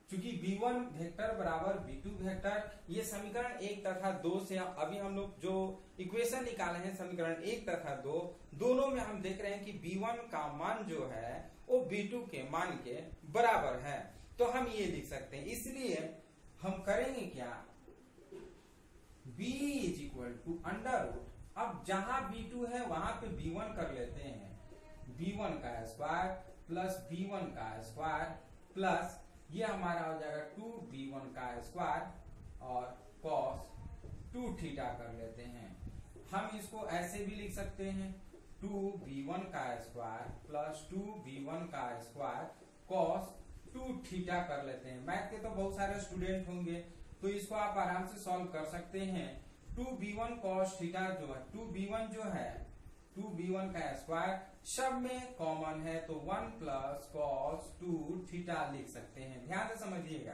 Speaker 1: क्योंकि B1 वेक्टर बराबर B2 वेक्टर, ये समीकरण 1 तथा 2 से अभी हम लोग जो इक्वेशन निकाले हैं समीकरण 1 तथा 2 दोनों में हम देख रहे हैं कि B1 का मान जो है वो B2 के मान के बराबर है, तो हम ये लिख सकते हैं। इसलिए हम करेंगे क्या, B is equal to under root, अब जहां B2 है वहां पे B1 कर लेते हैं, B1 का स्क्वायर प्लस B1 का स्क्वायर प्लस ये हमारा हो जाएगा 2B1 का स्क्वायर और cos 2 थीटा कर लेते हैं। हम इसको ऐसे भी लिख सकते हैं 2B1 का स्क्वायर प्लस 2B1 का स्क्वायर cos 2 थीटा कर लेते हैं। मैथ के तो बहुत सारे स्टूडेंट होंगे, तो इसको आप आराम से सॉल्व कर सकते हैं। 2B1 cos थीटा जो है 2B1 जो है 2B1 का स्क्वायर सब में कॉमन है, तो 1 प्लस cos 2 थीटा लिख सकते हैं। ध्यान से समझिएगा,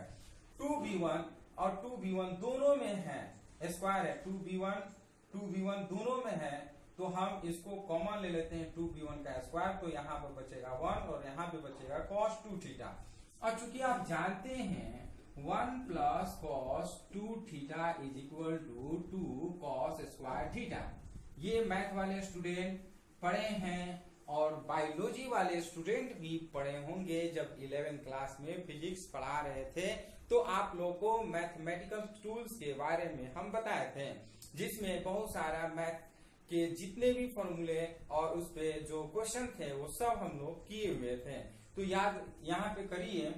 Speaker 1: 2B1 और 2B1 दोनों में है, स्क्वायर है 2B1 दोनों में है, तो हम इसको कॉमन ले लेते हैं 2B1 का स्क्वायर, तो यहाँ पर बचेगा 1 और यहाँ पे बचेगा cos 2 थीटा। और चूंकि आप जानते हैं 1 plus cos 2 theta is equal to 2 cos square theta, ये मैथ वाले स्टूडेंट पढ़े हैं और बायोलॉजी वाले स्टूडेंट भी पढ़े होंगे। जब 11th क्लास में फिजिक्स पढ़ा रहे थे तो आप लोगों को मैथमेटिकल टूल्स के बारे में हम बताए थे, जिसमें बहुत सारा मैथ के जितने भी फॉर्मूले और उस पे जो क्वेश्चन थे वो सब हम लोग किए हुए थे। तो याद यहाँ पे करिए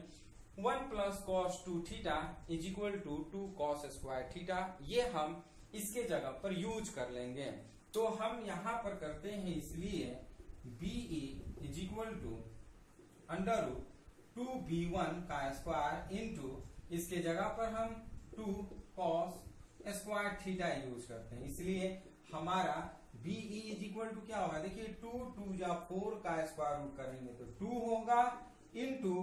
Speaker 1: 1 plus cos 2 theta is equal to 2 cos square theta, ये हम इसके जगह पर यूज कर लेंगे। तो हम यहाँ पर करते हैं, इसलिए BE is equal to under root 2B1 का स्क्वायर इंटू इसके जगह पर हम 2 cos स्क्वायर थीटा यूज करते हैं, इसलिए हमारा BE इज इक्वल टू क्या होगा, देखिए 2 या 4 का स्क्वायर रूट करेंगे तो 2 होगा, इंटू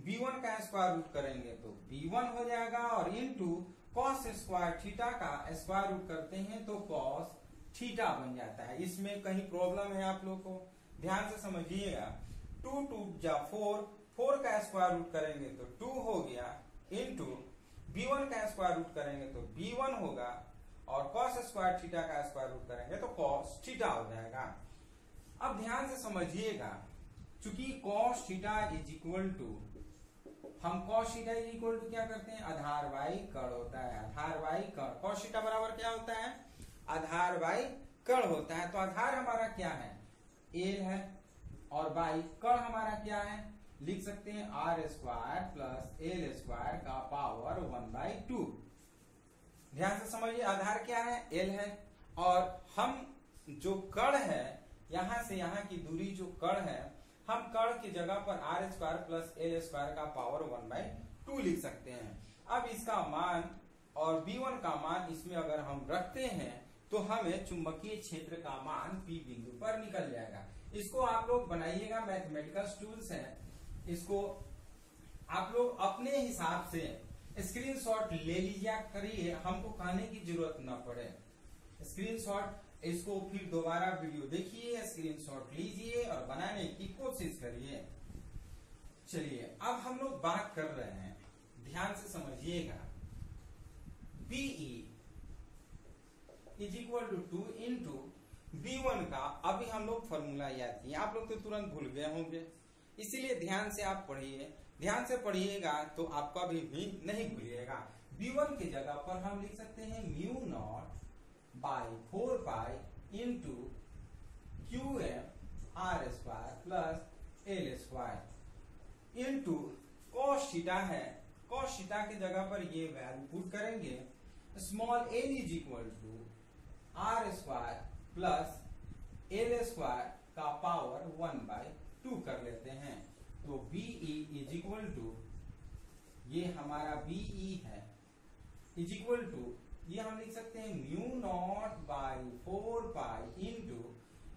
Speaker 1: B1 का स्क्वायर रूट करेंगे तो B1 हो जाएगा, और इंटू cos स्क्वायर थीटा का स्क्वायर रूट करते हैं तो cos थीटा बन जाता है। इसमें कहीं प्रॉब्लम है आप लोग को, ध्यान से समझिएगा। 2 या 4 का स्क्वायर रूट करेंगे तो 2 हो गया, इंटू B1 का स्क्वायर रूट करेंगे तो B1 होगा, और cos स्क्वायर थीटा का स्क्वायर रूट करेंगे तो cos थीटा हो जाएगा। अब ध्यान से समझिएगा, चूंकि cos theta is equal to, हम cos theta is equal to क्या करते हैं, आधार बाई कर्ण होता है, आधार बाई कर्ण। cos थीटा बराबर क्या होता है, आधार बाई कर्ण होता है। तो आधार हमारा क्या है, L है, और बाई कर्ण हमारा क्या है, लिख सकते हैं R square plus L square का पावर 1/2। ध्यान से समझिए, आधार क्या है, L है, और हम जो कर्ण है यहां से यहां की दूरी जो कर्ण है, हम कर्ण की जगह पर R square plus L square का पावर 1/2 2 लिख सकते हैं। अब इसका मान और B1 का मान इसमें अगर हम रखते हैं तो हमें चुंबकीय क्षेत्र का मान P बिंदु पर निकल जाएगा। इसको आप लोग बनाइएगा, मैथमेटिकल टूल्स है, इसको आप लोग अपने हिसाब से स्क्रीनशॉट ले लीजिए करिए, हमको कहने की जरूरत न पड़े। स्क्रीनशॉट इसको फिर दोबारा वीडियो देखिए, स्क्रीनशॉट लीजिए और बनाने की कोशिश करिए। चलिए अब हम लोग बात कर रहे हैं, ध्यान से समझिएगा। BE is equal to 2 into B1 का अभी हम लोग फॉर्मूला याद किए, आप लोग तो तुरंत भूल गए होंगे, इसीलिए ध्यान से आप पढ़िए। ध्यान से पढ़िएगा तो आप कभी भी नहीं भूलिएगा। B1 की जगह पर हम लिख सकते हैं mu naught by 4 pi into QM R square plus L square into cos theta है, कॉस थीटा की जगह पर ये वैल्यू पुट करेंगे, small l is equal to R square plus L square का पावर 1/2 कर लेते हैं। तो BE इज इक्वल टू, ये हमारा BE है, इज इक्वल टू ये हम लिख सकते हैं mu naught by 4 pi into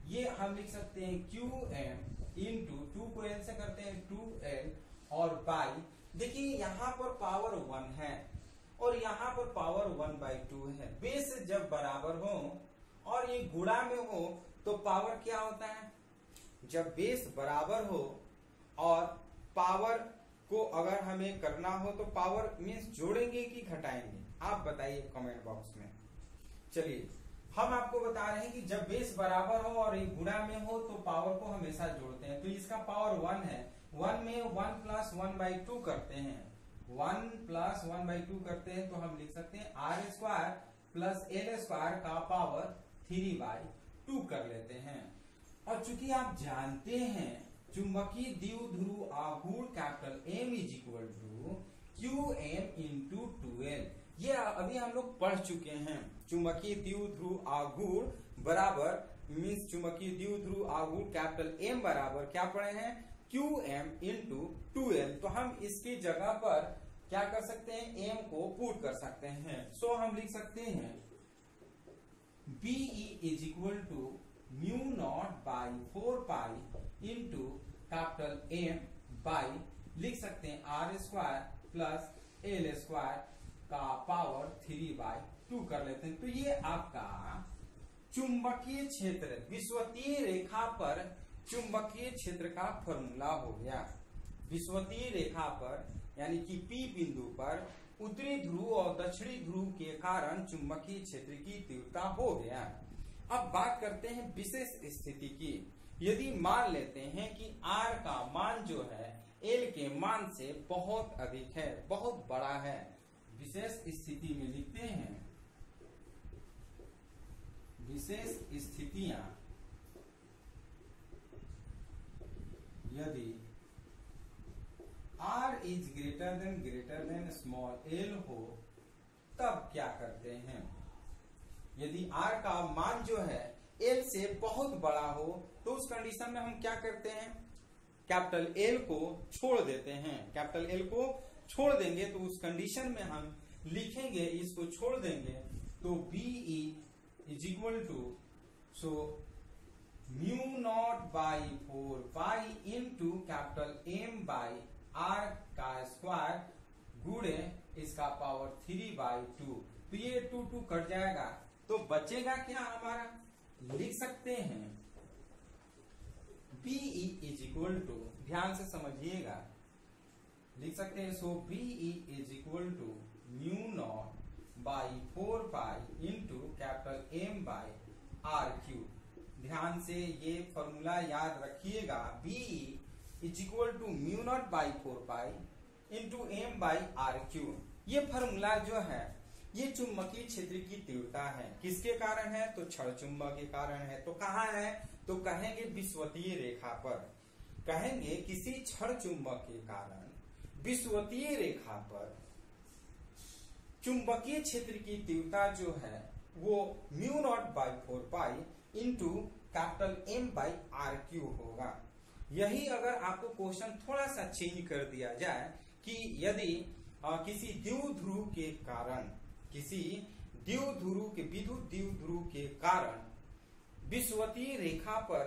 Speaker 1: ये हम लिख सकते हैं QM इंटू 2 को L से करते हैं 2L और बाई, देखिए यहाँ पर पावर 1 है और यहाँ पर पावर 1/2 है। बेस जब बराबर हो और ये गुणा में हो तो पावर क्या होता है, जब बेस बराबर हो और पावर को अगर हमें करना हो तो पावर मीन्स जोड़ेंगे कि घटाएंगे, आप बताइए कमेंट बॉक्स में। चलिए हम आपको बता रहे हैं कि जब बेस बराबर हो और एक गुणा में हो तो पावर को हमेशा जोड़ते हैं। तो इसका पावर 1 है, 1 में 1 प्लस 1/2 करते हैं, 1 प्लस 1/2 करते हैं तो हम लिख सकते हैं R square plus L square का पावर 3/2 कर लेते हैं। और चूंकि आप जानते हैं चुंबकीय द्विध्रुव आघूर्ण capital M is equal to QM into 2L, ये अभी हम लोग पढ़ चुके हैं। चुंबकीय द्विध्रुव आघूर्ण बराबर मीन्स चुंबकीय द्विध्रुव आघूर्ण कैपिटल M बराबर क्या पढ़े हैं, QM इंटू 2L। तो हम इसकी जगह पर क्या कर सकते हैं, M को पुट कर सकते हैं। सो हम लिख सकते हैं BE is equal to mu naught by 4 pi into capital M by लिख सकते हैं R square plus L square का पावर 3/2 कर लेते हैं। तो ये आपका चुंबकीय क्षेत्र, विषुवतीय रेखा पर चुंबकीय क्षेत्र का फॉर्मूला हो गया। विषुवतीय रेखा पर यानी कि P बिंदु पर उत्तरी ध्रुव और दक्षिणी ध्रुव के कारण चुंबकीय क्षेत्र की तीव्रता हो गया। अब बात करते हैं विशेष स्थिति की। यदि मान लेते हैं कि R का मान जो है L के मान से बहुत अधिक है, बहुत बड़ा है, विशेष स्थिति में लिखते हैं विशेष स्थितियां, यदि R is greater than small l हो तब क्या करते हैं। यदि R का मान जो है L से बहुत बड़ा हो तो उस कंडीशन में हम क्या करते हैं, कैपिटल L को छोड़ देते हैं। कैपिटल L को छोड़ देंगे तो उस कंडीशन में हम लिखेंगे, इसको छोड़ देंगे तो BE is equal to so mu naught by 4 pi into capital M by R का स्क्वायर गुणे इसका पावर 3/2। तो ये 2 कट जाएगा तो बचेगा क्या हमारा, लिख सकते हैं BE इज इक्वल टू, ध्यान से समझिएगा, लिख सकते हैं so BE is equal to mu naught by 4 pi into capital M by RQ। ध्यान से ये फॉर्मूला याद रखिएगा, BE is equal to mu naught by 4 pi into M by RQ। ये फॉर्मूला जो है ये चुंबकीय क्षेत्र की तीव्रता है, किसके कारण है, तो क्षण चुंबक के कारण है। तो कहाँ है, तो कहेंगे विषुवतीय रेखा पर, कहेंगे किसी क्षण चुंबक के कारण विषुवतीय रेखा पर चुंबकीय क्षेत्र की तीव्रता जो है वो mu naught by 4 pi into capital M by RQ होगा। यही अगर आपको क्वेश्चन थोड़ा सा चेंज कर दिया जाए कि यदि किसी द्विध्रुव के कारण, किसी विद्युत द्विध्रुव के कारण विषुवतीय रेखा पर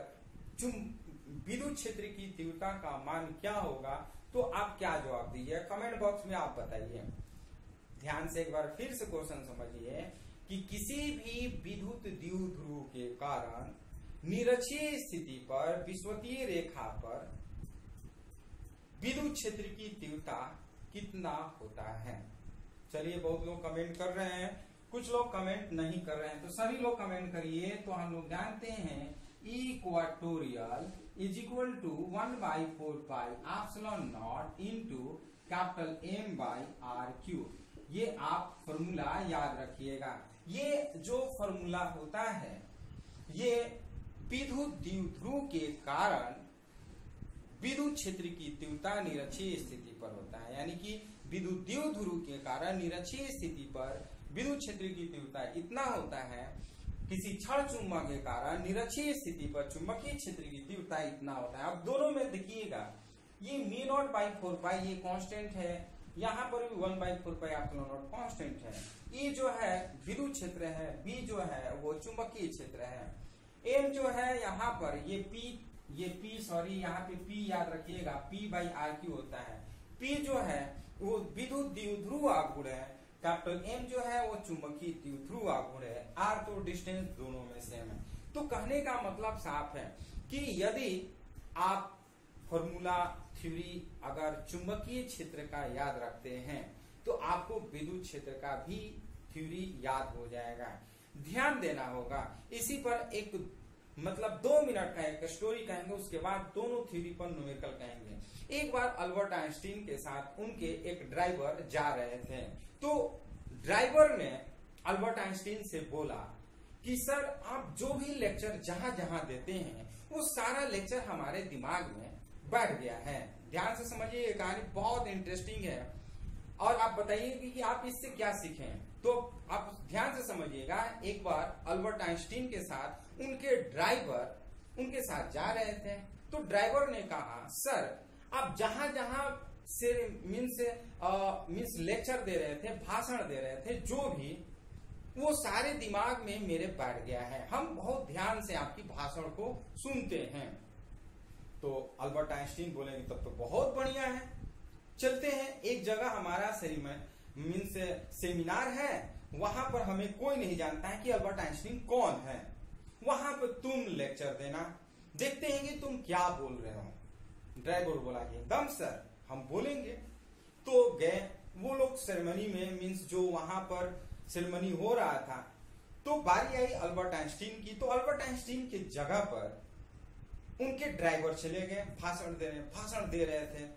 Speaker 1: विद्युत क्षेत्र की तीव्रता का मान क्या होगा? तो आप क्या जवाब दीजिए? कमेंट बॉक्स में आप बताइए। ध्यान से एक बार फिर से क्वेश्चन समझिए कि किसी भी विद्युत द्विध्रुव के कारण निरक्षीय स्थिति पर विषुवतीय रेखा पर विद्युत क्षेत्र की तीव्रता कितना होता है? चलिए, बहुत लोग कमेंट कर रहे हैं, कुछ लोग कमेंट नहीं कर रहे हैं, तो सभी लोग कमेंट करिए। तो हम लोग जानते हैं equatorial is equal to 1/4 pi epsilon naught into capital M by R Q. ये आप फॉर्मूला याद रखिएगा। ये जो फॉर्मूला होता है, ये विद्युत द्विध्रुव के कारण विद्युत क्षेत्र की तीव्रता निरक्षीय स्थिति पर होता है, यानी कि विद्युत द्विध्रुव के कारण निरक्षीय स्थिति पर विद्युत क्षेत्र की तीव्रता इतना होता है, किसी क्षण चुंबक के कारण निरक्षीय स्थिति पर चुंबकीय क्षेत्र की तीव्रता इतना होता है। अब दोनों में देखिएगा, ये μ0/4 पाई ये कांस्टेंट है, यहाँ पर भी 1/4 पाई एप्सिलॉन नॉट कांस्टेंट है। E जो है विद्युत क्षेत्र है, B जो है वो चुंबकीय क्षेत्र है, M जो है यहाँ पर ये P सॉरी यहाँ पे P याद रखिएगा, P/RQ होता है। P जो है वो विद्युत द्विध्रुव आघूर्ण है, कैपिटल M जो है वो चुंबकीय द्विध्रुव आघूर्ण है, R तो डिस्टेंस दोनों में सेम है। तो कहने का मतलब साफ है कि यदि आप फॉर्मूला थ्योरी अगर चुंबकीय क्षेत्र का याद रखते हैं तो आपको विद्युत क्षेत्र का भी थ्योरी याद हो जाएगा। ध्यान देना होगा। इसी पर एक मतलब 2 मिनट का एक स्टोरी कहेंगे, उसके बाद दोनों थ्योरी पर न्यूमेरिकल कहेंगे। एक बार अल्बर्ट आइंस्टीन के साथ उनके एक ड्राइवर जा रहे थे, तो ड्राइवर ने अल्बर्ट आइंस्टीन से बोला कि सर आप जो भी लेक्चर जहां जहां देते हैं वो सारा लेक्चर हमारे दिमाग में बैठ गया है। ध्यान से समझिए, ये कहानी बहुत इंटरेस्टिंग है और आप बताइए कि आप इससे क्या सीखें। तो आप ध्यान से समझिएगा। एक बार अल्बर्ट आइंस्टीन के साथ उनके ड्राइवर उनके साथ जा रहे थे, तो ड्राइवर ने कहा सर आप जहां जहां से मीन्स लेक्चर दे रहे थे, भाषण दे रहे थे, जो भी वो सारे दिमाग में मेरे बैठ गया है, हम बहुत ध्यान से आपकी भाषण को सुनते हैं। तो अल्बर्ट आइंस्टीन बोलेंगे तब तो बहुत बढ़िया है, चलते हैं एक जगह हमारा मीन्स सेमिनार है, वहां पर हमें कोई नहीं जानता है कि अल्बर्ट आइंस्टीन कौन है, वहां पर तुम लेक्चर देना, देखते हैं कि तुम क्या बोल रहे हो। ड्राइवर बोला कि एकदम सर हम बोलेंगे। तो गए वो लोग सेरेमनी में, मीन्स जो वहां पर सेरेमनी हो रहा था, तो बारी आई अल्बर्ट आइंस्टीन की। तो अल्बर्ट आइंस्टीन की जगह पर उनके ड्राइवर चले गए, भाषण दे रहे थे।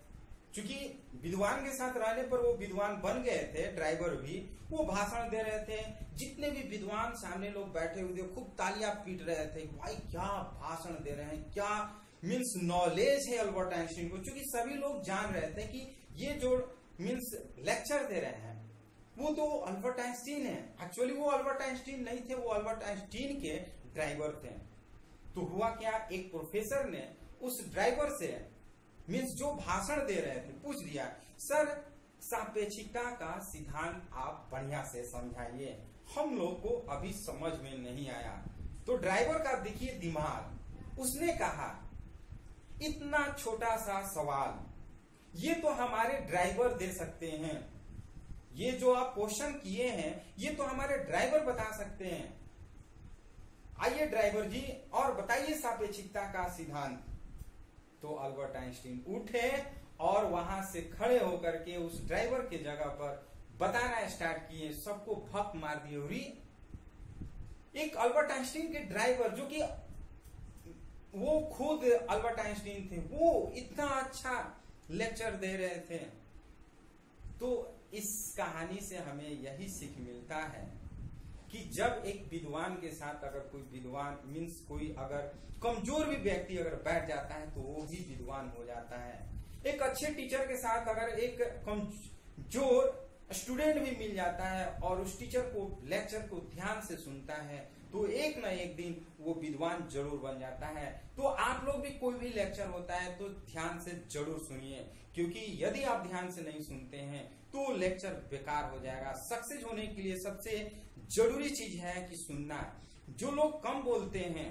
Speaker 1: क्योंकि विद्वान के साथ रहने पर वो विद्वान बन गए थे, ड्राइवर भी, वो भाषण दे रहे थे। जितने भी विद्वान सामने लोग बैठे हुए थे खूब तालियां पीट रहे थे, भाई क्या भाषण दे रहे हैं, क्या मीन्स नॉलेज है अल्बर्ट आइंस्टीन को। क्योंकि सभी लोग जान रहे थे कि ये जो मीन्स लेक्चर दे रहे हैं वो तो अल्बर्ट आइंस्टीन है। एक्चुअली वो अल्बर्ट आइंस्टीन नहीं थे, वो अल्बर्ट आइंस्टीन के ड्राइवर थे। तो हुआ क्या, एक प्रोफेसर ने उस ड्राइवर से मीन्स जो भाषण दे रहे थे पूछ दिया, सर सापेक्षिकता का सिद्धांत आप बढ़िया से समझाइए, हम लोग को अभी समझ में नहीं आया। तो ड्राइवर का देखिए दिमाग, उसने कहा इतना छोटा सा सवाल ये तो हमारे ड्राइवर दे सकते हैं, ये जो आप क्वेश्चन किए हैं ये तो हमारे ड्राइवर बता सकते हैं। आइए ड्राइवर जी और बताइए सापेक्षिकता का सिद्धांत। तो अल्बर्ट आइंस्टीन उठे और वहां से खड़े होकर के उस ड्राइवर के जगह पर बताना स्टार्ट किए, सबको भक मार दिए। और एक अल्बर्ट आइंस्टीन के ड्राइवर जो कि वो खुद अल्बर्ट आइंस्टीन थे, वो इतना अच्छा लेक्चर दे रहे थे। तो इस कहानी से हमें यही सीख मिलता है कि जब एक विद्वान के साथ अगर कोई विद्वान मीन्स कोई अगर कमजोर भी व्यक्ति अगर बैठ जाता है तो वो भी विद्वान हो जाता है। एक अच्छे टीचर के साथ अगर एक कमजोर स्टूडेंट भी मिल जाता है और उस टीचर को लेक्चर को ध्यान से सुनता है तो एक न एक दिन वो विद्वान जरूर बन जाता है। तो आप लोग भी कोई भी लेक्चर होता है तो ध्यान से जरूर सुनिए, क्योंकि यदि आप ध्यान से नहीं सुनते हैं तो लेक्चर बेकार हो जाएगा। सक्सेस होने के लिए सबसे जरूरी चीज है कि सुनना। जो लोग कम बोलते हैं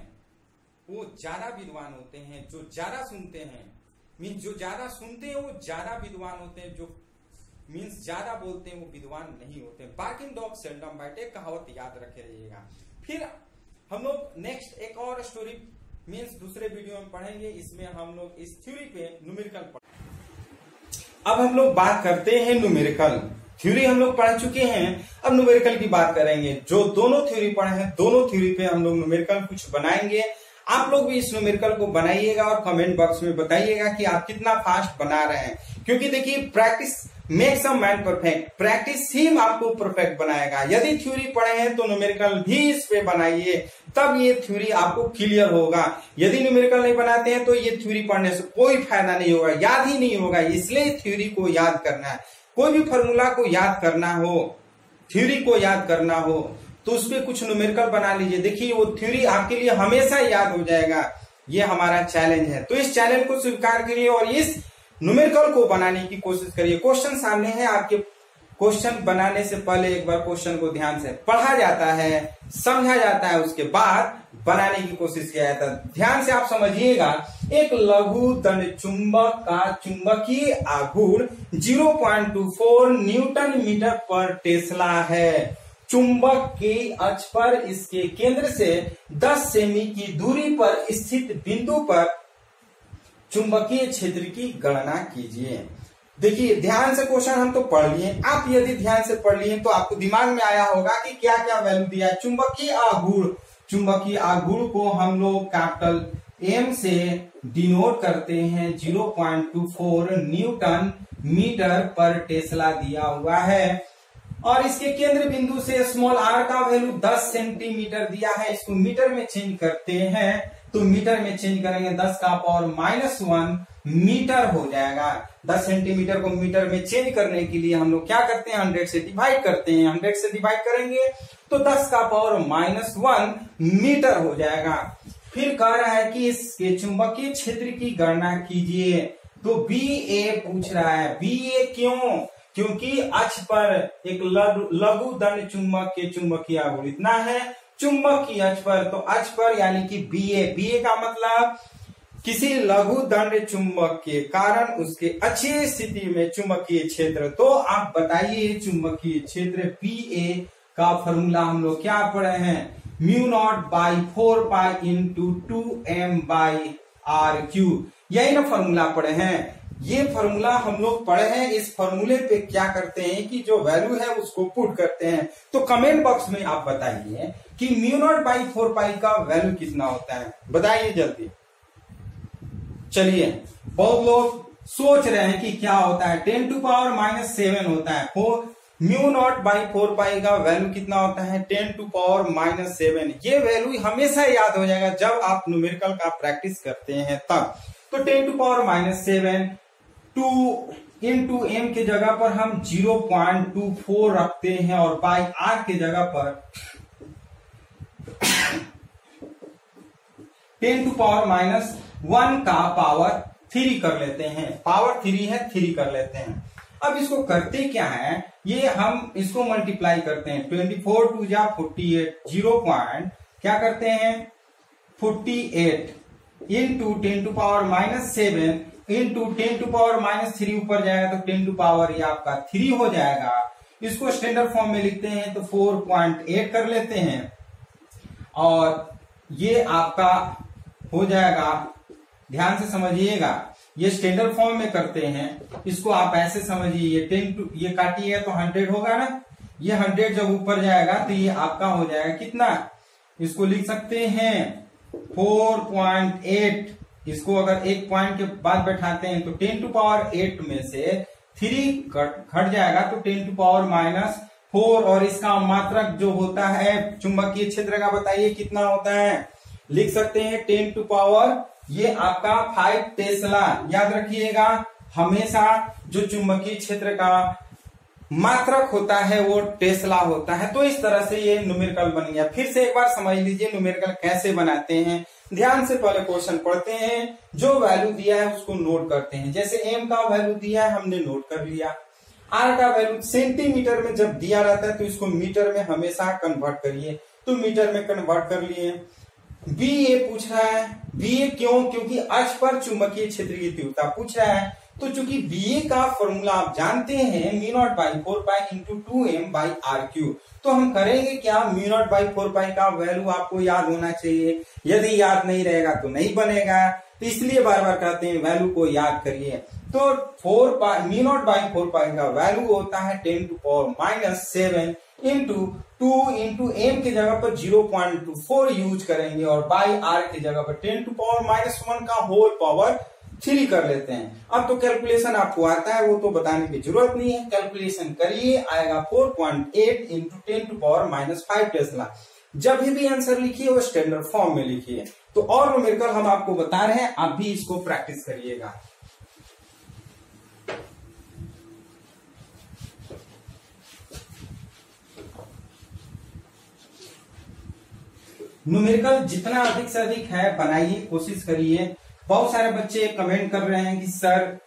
Speaker 1: वो ज्यादा विद्वान होते हैं, जो ज्यादा सुनते हैं मीन्स जो ज्यादा सुनते हैं वो ज्यादा विद्वान होते हैं, जो मीन्स ज्यादा बोलते हैं वो विद्वान नहीं होते। बार्किंग डॉग सेल्डम बाइट, एक कहावत याद रखे रहिएगा। फिर हम लोग नेक्स्ट एक और स्टोरी मीन्स दूसरे वीडियो में पढ़ेंगे। इसमें हम लोग इस थ्योरी पे न्यूमेरिकल अब हम लोग बात करते हैं न्यूमेरिकल। थ्योरी हम लोग पढ़ चुके हैं, अब न्यूमेरिकल की बात करेंगे। जो दोनों थ्योरी पढ़े हैं दोनों थ्योरी पे हम लोग न्यूमेरिकल कुछ बनाएंगे। आप लोग भी इस न्यूमेरिकल को बनाइएगा और कमेंट बॉक्स में बताइएगा कि आप कितना फास्ट बना रहे हैं, क्योंकि देखिए practice makes a man perfect. Practice ही आपको परफेक्ट बनाएगा। यदि थ्योरी पढ़े हैं तो न्यूमेरिकल भी इस पे बनाइए, तब ये थ्योरी आपको क्लियर होगा। यदि न्यूमेरिकल नहीं बनाते हैं तो ये थ्योरी पढ़ने से कोई फायदा नहीं होगा, याद ही नहीं होगा। इसलिए थ्योरी को याद करना है। कोई भी फॉर्मूला को याद करना हो, थ्योरी को याद करना हो तो उस पर कुछ न्यूमेरिकल बना लीजिए। देखिए वो थ्योरी आपके लिए हमेशा याद हो जाएगा। ये हमारा चैलेंज है, तो इस चैलेंज को स्वीकार करिए और इस न्यूमेरिकल को बनाने की कोशिश करिए। क्वेश्चन सामने है आपके। क्वेश्चन बनाने से पहले एक बार क्वेश्चन को ध्यान से पढ़ा जाता है, समझा जाता है, उसके बाद बनाने की कोशिश किया जाता है। ध्यान से आप समझिएगा। एक लघु दंड चुंबक का चुंबकीय आघूर्ण 0.24 न्यूटन मीटर पर टेस्ला है। चुंबक के अक्ष पर इसके केंद्र से 10 सेमी की दूरी पर स्थित बिंदु पर चुंबकीय क्षेत्र की गणना कीजिए। देखिए ध्यान से क्वेश्चन हम तो पढ़ लिए। आप यदि ध्यान से पढ़ लिए तो आपको दिमाग में आया होगा कि क्या क्या वैल्यू दिया है। चुंबकीय आघूर्ण, चुंबकीय आघूर्ण को हम लोग कैपिटल एम से डिनोट करते हैं। 0.24 न्यूटन मीटर पर टेस्ला दिया हुआ है और इसके केंद्र बिंदु से स्मॉल आर का वैल्यू 10 सेंटीमीटर दिया है। इसको मीटर में चेंज करते हैं तो मीटर में चेंज करेंगे 10 का पावर -1 मीटर हो जाएगा। 10 सेंटीमीटर को मीटर में चेंज करने के लिए हम लोग क्या करते हैं, 100 से डिवाइड करते हैं। 100 से डिवाइड करेंगे तो 10 का पावर -1 मीटर हो जाएगा। फिर कह रहा है कि इसके चुंबकीय क्षेत्र की गणना कीजिए। तो BA पूछ रहा है। BA क्यों? क्योंकि अक्ष पर एक लघु दंड चुंबक के चुंबकीय आघूर्ण इतना है। चुंबक की अक्ष पर, तो अक्ष पर यानी कि BA का मतलब किसी लघु दंड चुंबक के कारण उसके अच्छी स्थिति में चुंबकीय क्षेत्र। तो आप बताइए चुंबकीय क्षेत्र BA का फॉर्मूला हम लोग क्या पढ़े हैं, μ0/4 पाई इंटू 2m/r³। यही ना फॉर्मूला पढ़े हैं। ये फॉर्मूला हम लोग पढ़े हैं। इस फॉर्मूले पे क्या करते हैं कि जो वैल्यू है उसको पुट करते हैं। तो कमेंट बॉक्स में आप बताइए कि μ0/4 पाई का वैल्यू कितना होता है, बताइए जल्दी। चलिए बहुत लोग सोच रहे हैं कि क्या होता है, 10⁻⁻7 होता है। μ0/4 पाई का वैल्यू कितना होता है, 10⁻⁻7। ये वैल्यू हमेशा याद हो जाएगा जब आप न्यूमेरिकल का प्रैक्टिस करते हैं तब। तो 10⁻⁻7 2 इंटू एम के जगह पर हम 0.24 रखते हैं और बाई आर के जगह पर 10⁻⁻1 का पावर 3 कर लेते हैं। पावर 3 है, 3 कर लेते हैं। अब इसको करते क्या है, ये हम इसको मल्टीप्लाई करते हैं। 24 2 जा 48, 0 पॉइंट क्या करते हैं 48 इंटू 10⁻⁻7 इंटू 10⁻⁻3 ऊपर जाएगा तो 10 ये आपका 3 हो जाएगा। इसको स्टैंडर्ड फॉर्म में लिखते हैं तो 4.8 कर लेते हैं और ये आपका हो जाएगा। ध्यान से समझिएगा, ये स्टैंडर्ड फॉर्म में करते हैं। इसको आप ऐसे समझिए, 10 ये काटिए तो 100 होगा ना। ये 100 जब ऊपर जाएगा तो ये आपका हो जाएगा कितना, इसको लिख सकते हैं 4.8। इसको अगर एक पॉइंट के बाद बैठाते हैं तो 10⁸ में से 3 घट जाएगा तो 10⁻⁻4 और इसका मात्रक जो होता है चुंबकीय क्षेत्र का बताइए कितना होता है। लिख सकते हैं 10⁻, ये आपका 5 टेस्ला। याद रखिएगा हमेशा जो चुंबकीय क्षेत्र का मात्रक होता है वो टेस्ला होता है। तो इस तरह से ये न्यूमेरिकल बन गया। फिर से एक बार समझ लीजिए न्यूमेरिकल कैसे बनाते हैं। ध्यान से पहले क्वेश्चन पढ़ते हैं, जो वैल्यू दिया है उसको नोट करते हैं। जैसे m का वैल्यू दिया है हमने नोट कर लिया, r का वैल्यू सेंटीमीटर में जब दिया रहता है तो इसको मीटर में हमेशा कन्वर्ट करिए, तो मीटर में कन्वर्ट कर लिए। बी ए पूछ रहा है, बी ए क्यों? क्योंकि अक्ष पर चुंबकीय क्षेत्र की तीव्रता पूछ रहा है। तो चूंकि बी ए का फॉर्मूला आप जानते हैं μ0 by 4 pi into 2m by R Q, तो हम करेंगे क्या, μ0 बाई 4 पाई का वैल्यू आपको याद होना चाहिए। यदि याद नहीं रहेगा तो नहीं बनेगा, तो इसलिए बार बार कहते हैं वैल्यू को याद करिए। तो μ0 बाई 4 पाई का वैल्यू होता है 10⁻⁻7 इंटू 2 इंटू एम की जगह पर 0.24 यूज करेंगे और बाई आर की जगह पर 10⁻⁻1 का होल पावर 3 कर लेते हैं। अब तो कैलकुलेशन आपको आता है, वो तो बताने की जरूरत नहीं है, कैलकुलेशन करिए, आएगा 4.8 इंटू 10⁻⁵ टेस्ला। जब भी आंसर लिखिए वो स्टैंडर्ड फॉर्म में लिखिए। तो और न्यूमेरिकल हम आपको बता रहे हैं, आप भी इसको प्रैक्टिस करिएगा। न्यूमेरिकल जितना अधिक से अधिक है बनाइए, कोशिश करिए। बहुत सारे बच्चे कमेंट कर रहे हैं कि सर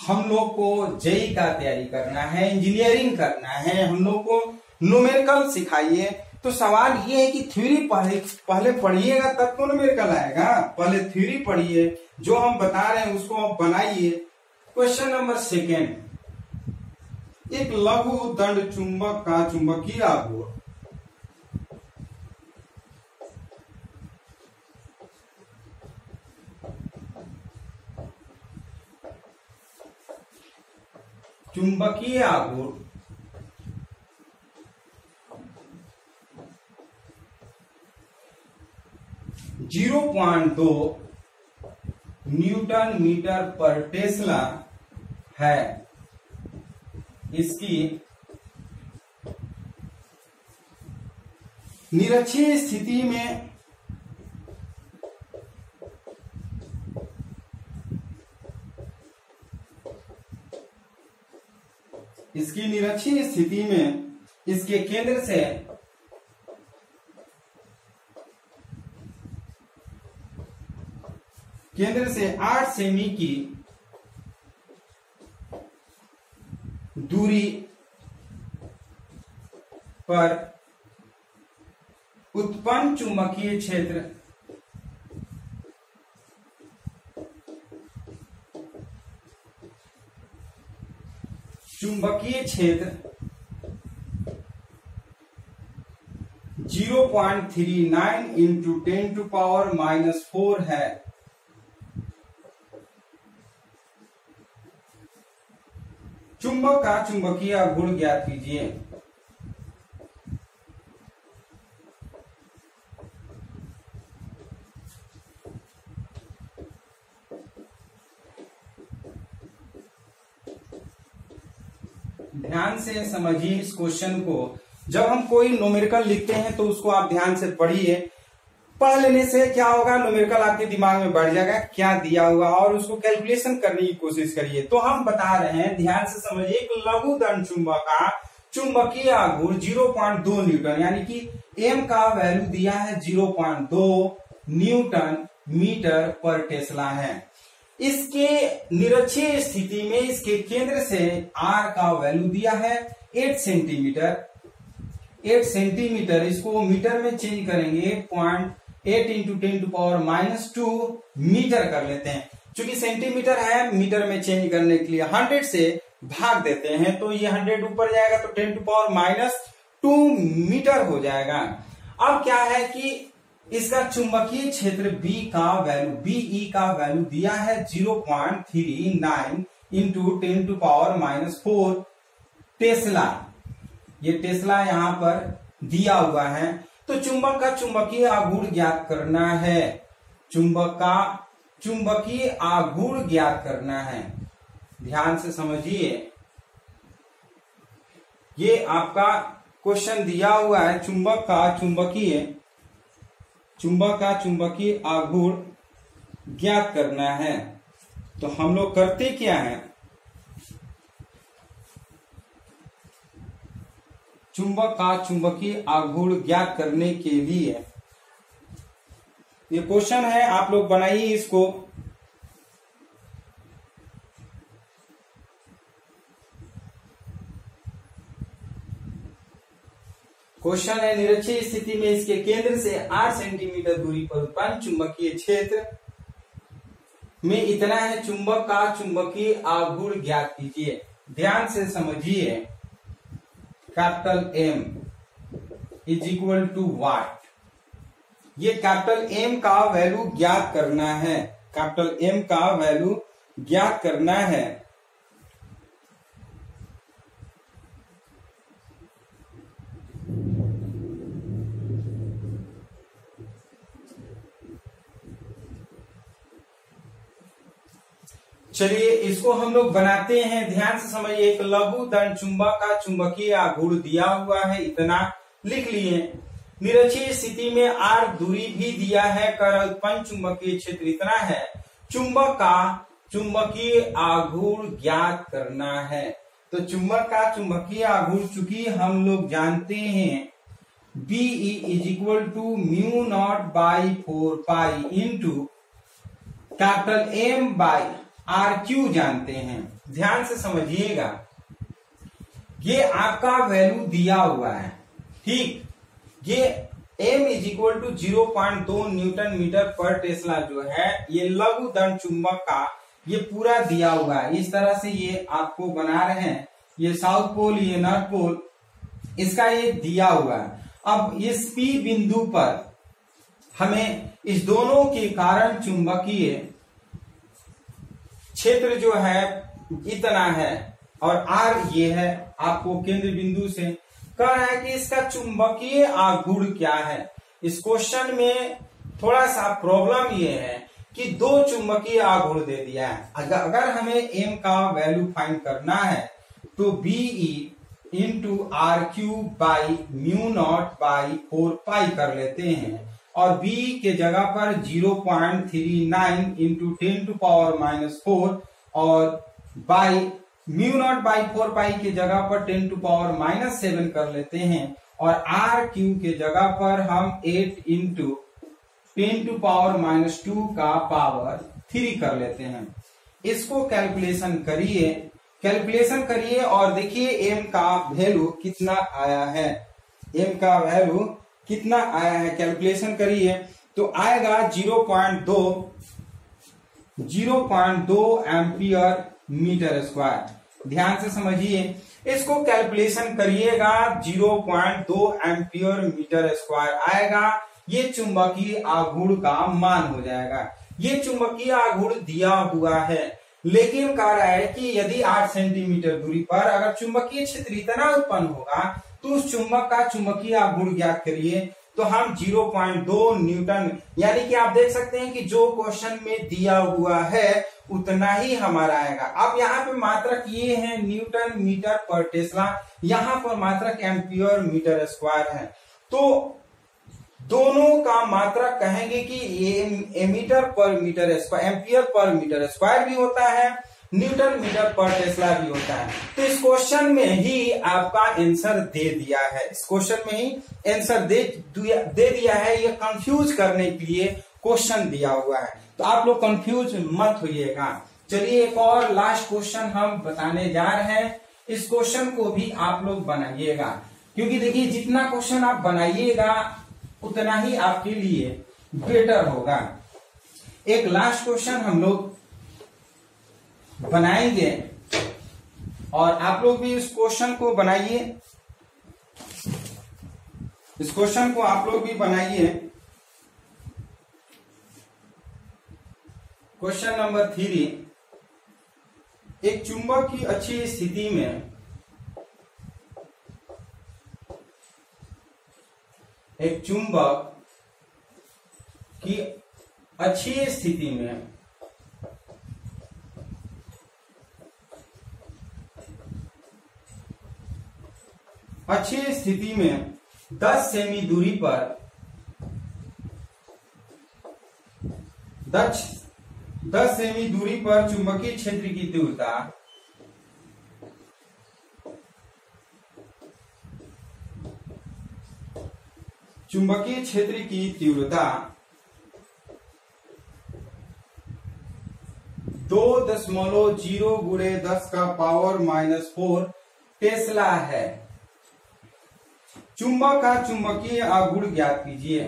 Speaker 1: हम लोग को जेई का तैयारी करना है, इंजीनियरिंग करना है, हम लोग को न्यूमेरिकल सिखाइए। तो सवाल ये है कि थ्योरी पहले पढ़िएगा तब तो न्यूमेरिकल आएगा। पहले थ्योरी पढ़िए, जो हम बता रहे हैं उसको आप बनाइए। क्वेश्चन नंबर 2, एक लघु दंड चुंबक का चुंबकीय आघूर्ण चुंबकीय आघूर्ण 0.2 न्यूटन मीटर पर टेस्ला है। इसकी निरक्षीय स्थिति में इसके केंद्र से 8 सेमी की दूरी पर उत्पन्न चुंबकीय क्षेत्र चुंबकीय क्षेत्र 0.39 इंटू 10⁻⁻4 है। चुंबक का चुंबकीय आघूर्ण ज्ञात कीजिए। ध्यान से समझिए इस क्वेश्चन को। जब हम कोई न्यूमेरिकल लिखते हैं तो उसको आप ध्यान से पढ़िए। पढ़ लेने से क्या होगा, न्यूमेरिकल आपके दिमाग में बढ़ जाएगा क्या दिया हुआ, और उसको कैलकुलेशन करने की कोशिश करिए। तो हम बता रहे हैं, ध्यान से समझिए, एक लघु दंड चुंबक का चुंबकीय आघूर्ण 0.2 न्यूटन, यानी कि एम का वैल्यू दिया है 0.2 न्यूटन मीटर पर टेस्ला है। इसके निरक्षीय स्थिति में इसके केंद्र से आर का वैल्यू दिया है 8 सेंटीमीटर। 8 सेंटीमीटर, इसको मीटर में चेंज करेंगे, 8 इंटू 10⁻⁻2 मीटर कर लेते हैं। चूंकि सेंटीमीटर है, मीटर में चेंज करने के लिए 100 से भाग देते हैं, तो ये 100 ऊपर जाएगा तो 10⁻⁻2 मीटर हो जाएगा। अब क्या है कि इसका चुंबकीय क्षेत्र B का वैल्यू, BE का वैल्यू दिया है 0.39 इंटू 10⁻⁻4 टेस्ला। ये टेस्ला यहां पर दिया हुआ है। तो चुंबक का चुंबकीय आघूर्ण ज्ञात करना है। चुंबक का चुंबकीय आघूर्ण ज्ञात करना है। ध्यान से समझिए, ये आपका क्वेश्चन दिया हुआ है। चुंबक का चुंबकीय आघूर्ण ज्ञात करना है। तो हम लोग करते क्या है, चुंबक का चुंबकीय आघूर्ण ज्ञात करने के लिए। ये क्वेश्चन है, आप लोग बनाइए इसको। क्वेश्चन है, निरक्षीय स्थिति में इसके केंद्र से 8 सेंटीमीटर दूरी पर उत्पन्न चुंबकीय क्षेत्र में इतना है, चुंबक का चुंबकीय आघूर्ण ज्ञात कीजिए। ध्यान से समझिए, capital M is equal to what. ये कैपिटल M का वैल्यू ज्ञात करना है, कैपिटल M का वैल्यू ज्ञात करना है। चलिए इसको हम लोग बनाते हैं, ध्यान से समझिए। एक लघु दंड चुंबक का चुंबकीय आघूर्ण दिया हुआ है, इतना लिख लिए। निरक्षीय स्थिति में r दूरी भी दिया है, कर उत्पन्न चुंबकीय क्षेत्र इतना है, चुंबक का चुंबकीय आघूर्ण ज्ञात करना है। तो चुंबक का चुंबकीय आघूर्ण चूंकि हम लोग जानते हैं BE is equal to mu naught by 4 pi into capital M by RQ जानते हैं। ध्यान से समझिएगा, ये आपका वैल्यू दिया हुआ है, ठीक। ये M is equal to 0.2 newton metre पर टेस्ला जो है, ये लघु दंड चुंबक का ये पूरा दिया हुआ है। इस तरह से ये आपको बना रहे हैं, ये साउथ पोल, ये नॉर्थ पोल, इसका ये दिया हुआ है। अब इस P बिंदु पर हमें इस दोनों के कारण चुंबकीय क्षेत्र जो है इतना है, और R ये है, आपको केंद्र बिंदु से कह रहा है कि इसका चुंबकीय आघूर्ण क्या है। इस क्वेश्चन में थोड़ा सा प्रॉब्लम ये है कि दो चुंबकीय आघूर्ण दे दिया है। अगर हमें M का वैल्यू फाइंड करना है तो BE into RQ by mu naught by 4 पाई कर लेते हैं, और B के जगह पर 0.39 इंटू 10⁻⁻4 और बाई म्यू नॉट बाई 4 पाई के जगह पर 10⁻⁻7 कर लेते हैं, और RQ के जगह पर हम 8 इंटू 10⁻⁻2 का पावर 3 कर लेते हैं। इसको कैलकुलेशन करिए और देखिए M का वैल्यू कितना आया है। M का वैल्यू कितना आया है, कैलकुलेशन करिए तो आएगा 0.2 एम्पियर मीटर स्क्वायर। ध्यान से समझिए, इसको कैलकुलेशन करिएगा, 0.2 एम्पियर मीटर स्क्वायर आएगा। ये चुंबकीय आघूर्ण का मान हो जाएगा। ये चुंबकीय आघूर्ण दिया हुआ है, लेकिन कह रहा है कि यदि 8 सेंटीमीटर दूरी पर अगर चुंबकीय क्षेत्र इतना उत्पन्न होगा तो उस चुंबक का चुंबकीय आघूर्ण ज्ञात करिए। तो हम 0.2 न्यूटन, यानी कि आप देख सकते हैं कि जो क्वेश्चन में दिया हुआ है उतना ही हमारा आएगा। अब यहाँ पे मात्रक ये है न्यूटन मीटर पर टेस्ला, यहाँ पर मात्रक एम्पियर मीटर स्क्वायर है। तो दोनों का मात्रक कहेंगे कि ये मीटर पर metre square, ampere per metre square भी होता है, न्यूटन मीटर पर टेस्ला भी होता है। तो इस क्वेश्चन में ही आपका आंसर दे दिया है, इस क्वेश्चन में ही आंसर दे दिया है। ये कंफ्यूज करने के लिए क्वेश्चन दिया हुआ है, तो आप लोग कंफ्यूज मत होइएगा। चलिए एक और लास्ट क्वेश्चन हम बताने जा रहे हैं। इस क्वेश्चन को भी आप लोग बनाइएगा, क्योंकि देखिए जितना क्वेश्चन आप बनाइएगा उतना ही आपके लिए बेटर होगा। एक लास्ट क्वेश्चन हम लोग बनाएंगे और आप लोग भी इस क्वेश्चन को बनाइए, इस क्वेश्चन को आप लोग भी बनाइए। क्वेश्चन नंबर 3, एक चुंबक की अच्छी स्थिति में एक चुंबक की अच्छी स्थिति में अच्छी स्थिति में 10 सेमी दूरी पर 10 सेमी दूरी पर चुंबकीय क्षेत्र की तीव्रता चुंबकीय क्षेत्र की तीव्रता 2.0 गुणे 10⁻⁴ टेस्ला है। चुंबक का चुंबकीय आघूर्ण ज्ञात कीजिए।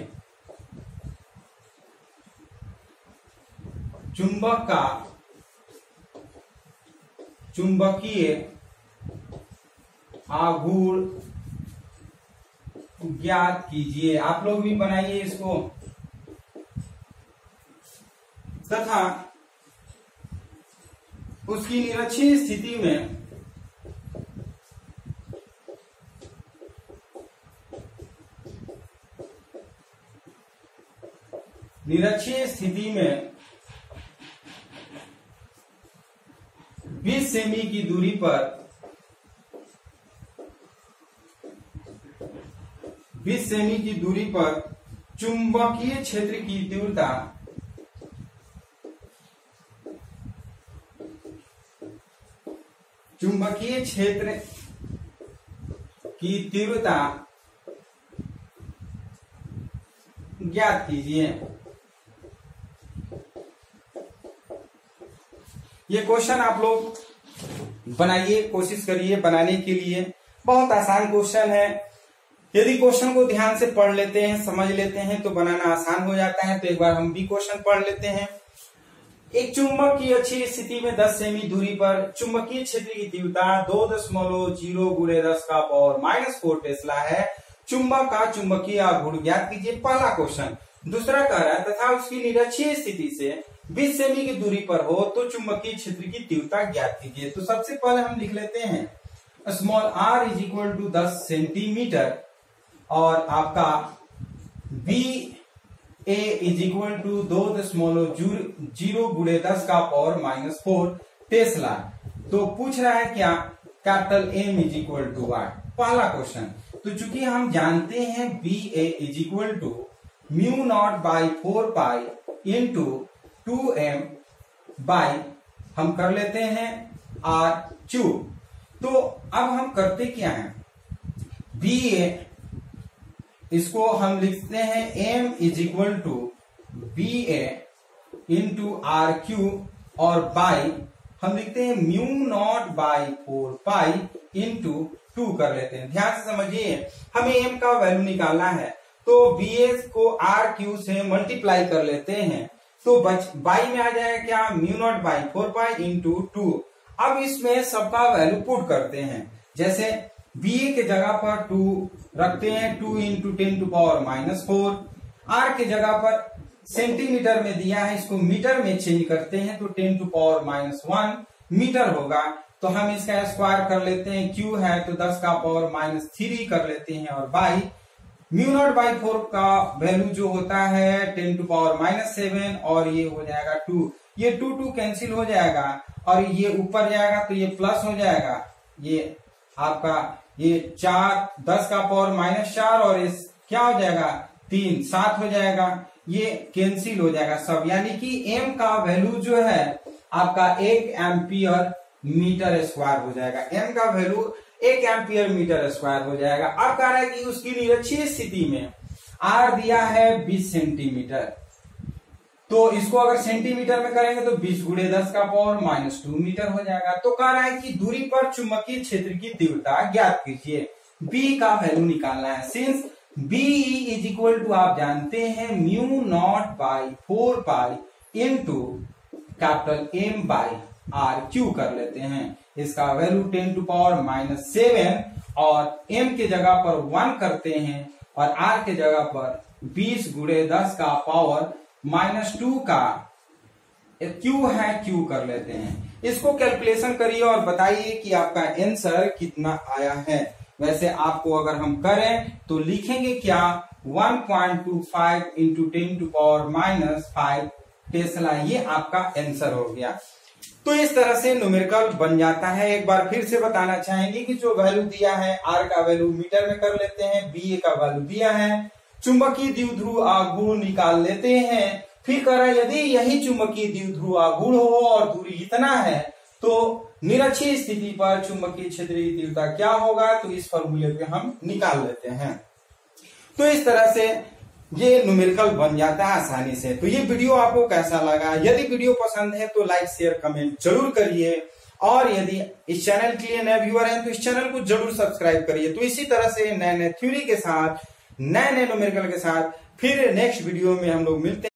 Speaker 1: चुंबक का चुंबकीय आघूर्ण ज्ञात कीजिए। आप लोग भी बनाइए इसको। तथा उसकी निरक्षीय स्थिति में में 20 सेमी की दूरी पर 20 सेमी की दूरी पर चुंबकीय क्षेत्र की तीव्रता ज्ञात कीजिए। ये क्वेश्चन आप लोग बनाइए, कोशिश करिए बनाने के लिए। बहुत आसान क्वेश्चन है। यदि क्वेश्चन को ध्यान से पढ़ लेते हैं, समझ लेते हैं तो बनाना आसान हो जाता है। तो एक बार हम भी क्वेश्चन पढ़ लेते हैं। एक चुंबक की अच्छी स्थिति में 10 सेमी दूरी पर चुंबकीय क्षेत्र की तीव्रता 2.0 गुणे 10⁻⁴ टेस्ला है। चुंबक का चुंबकीय आघूर्ण ज्ञात कीजिए, पहला क्वेश्चन। दूसरा कह रहा है तथा उसकी निरक्षीय स्थिति से 20 सेमी की दूरी पर हो तो चुंबकीय क्षेत्र की तीव्रता ज्ञात कीजिए। तो सबसे पहले हम लिख लेते हैं स्मॉल r = 10 सेंटीमीटर और आपका बी a = 2.0 गुणे 10⁻⁴ टेस्ला। तो पूछ रहा है क्या, कैपिटल M = वाट। पहला क्वेश्चन। तो चूंकि हम जानते हैं BA = μ0/4π × 2m बाई हम कर लेते हैं r3। तो अब हम करते क्या है, BA इसको हम लिखते हैं M = BA × r3 और बाई हम लिखते हैं μ0/4π × 2 कर लेते हैं। ध्यान से समझिए, हमें M का वैल्यू निकालना है तो BA को r3 से मल्टीप्लाई कर लेते हैं तो बाई में आ जाएगा क्या, μ0/4π × 2। अब इसमें सबका वैल्यू पुट करते हैं। जैसे BA के जगह पर 2 रखते हैं, 2 × 10⁻⁴। r के जगह पर सेंटीमीटर में दिया है, इसको मीटर में चेंज करते हैं तो 10⁻⁻1 मीटर होगा। तो हम इसका स्क्वायर कर लेते हैं, Q है तो 10⁻³ कर लेते हैं और बाई μ0/4 का वैल्यू जो होता है 10⁻7 और ये हो जाएगा 2। ये 2 कैंसिल हो जाएगा और ये ऊपर जाएगा तो ये प्लस हो जाएगा। ये आपका ये 10⁻⁴ और इस क्या हो जाएगा 3 7 हो जाएगा। ये कैंसिल हो जाएगा सब, यानी कि M का वैल्यू जो है आपका 1 एम्पियर मीटर स्क्वायर हो जाएगा। M का वैल्यू 1 एम्पियर मीटर स्क्वायर हो जाएगा। अब कह रहा है कि उसकी निरक्षीय स्थिति में R दिया है 20 सेंटीमीटर, तो इसको अगर सेंटीमीटर में करेंगे तो 20 × 10⁻⁻² मीटर हो जाएगा। तो कह रहा है कि दूरी पर चुंबकीय क्षेत्र की तीव्रता ज्ञात कीजिए। B का वैल्यू निकालना है। सिंस BE = आप जानते हैं μ0/4π × M/r³ कर लेते हैं। इसका वैल्यू 10⁻⁷ और M के जगह पर 1 करते हैं और R के जगह पर 20 × 10⁻⁻² का Q है, Q कर लेते हैं। इसको कैलकुलेशन करिए और बताइए कि आपका आंसर कितना आया है। वैसे आपको अगर हम करें तो लिखेंगे क्या, 1.25 × 10⁻⁵ टेस्ला। ये आपका आंसर हो गया। तो इस तरह से न्यूमेरिकल बन जाता है। एक बार फिर से बताना चाहेंगे कि जो वैल्यू दिया है, R का वैल्यू मीटर में कर लेते हैं, BA का वैल्यू दिया है, चुंबकीय द्विध्रुव आघूर्ण निकाल लेते हैं। फिर कह रहा है यदि यही चुंबकीय द्विध्रुव आघूर्ण हो और दूरी इतना है तो निरक्षीय स्थिति पर चुंबकीय क्षेत्र की तीव्रता क्या होगा, तो इस फॉर्मूले पे हम निकाल लेते हैं। तो इस तरह से ये न्यूमेरिकल बन जाता है आसानी से। तो ये वीडियो आपको कैसा लगा? यदि वीडियो पसंद है तो लाइक शेयर कमेंट जरूर करिए, और यदि इस चैनल के लिए नए व्यूअर हैं तो इस चैनल को जरूर सब्सक्राइब करिए। तो इसी तरह से नए नए थ्योरी के साथ, नए नए न्यूमेरिकल के साथ फिर नेक्स्ट वीडियो में हम लोग मिलते हैं।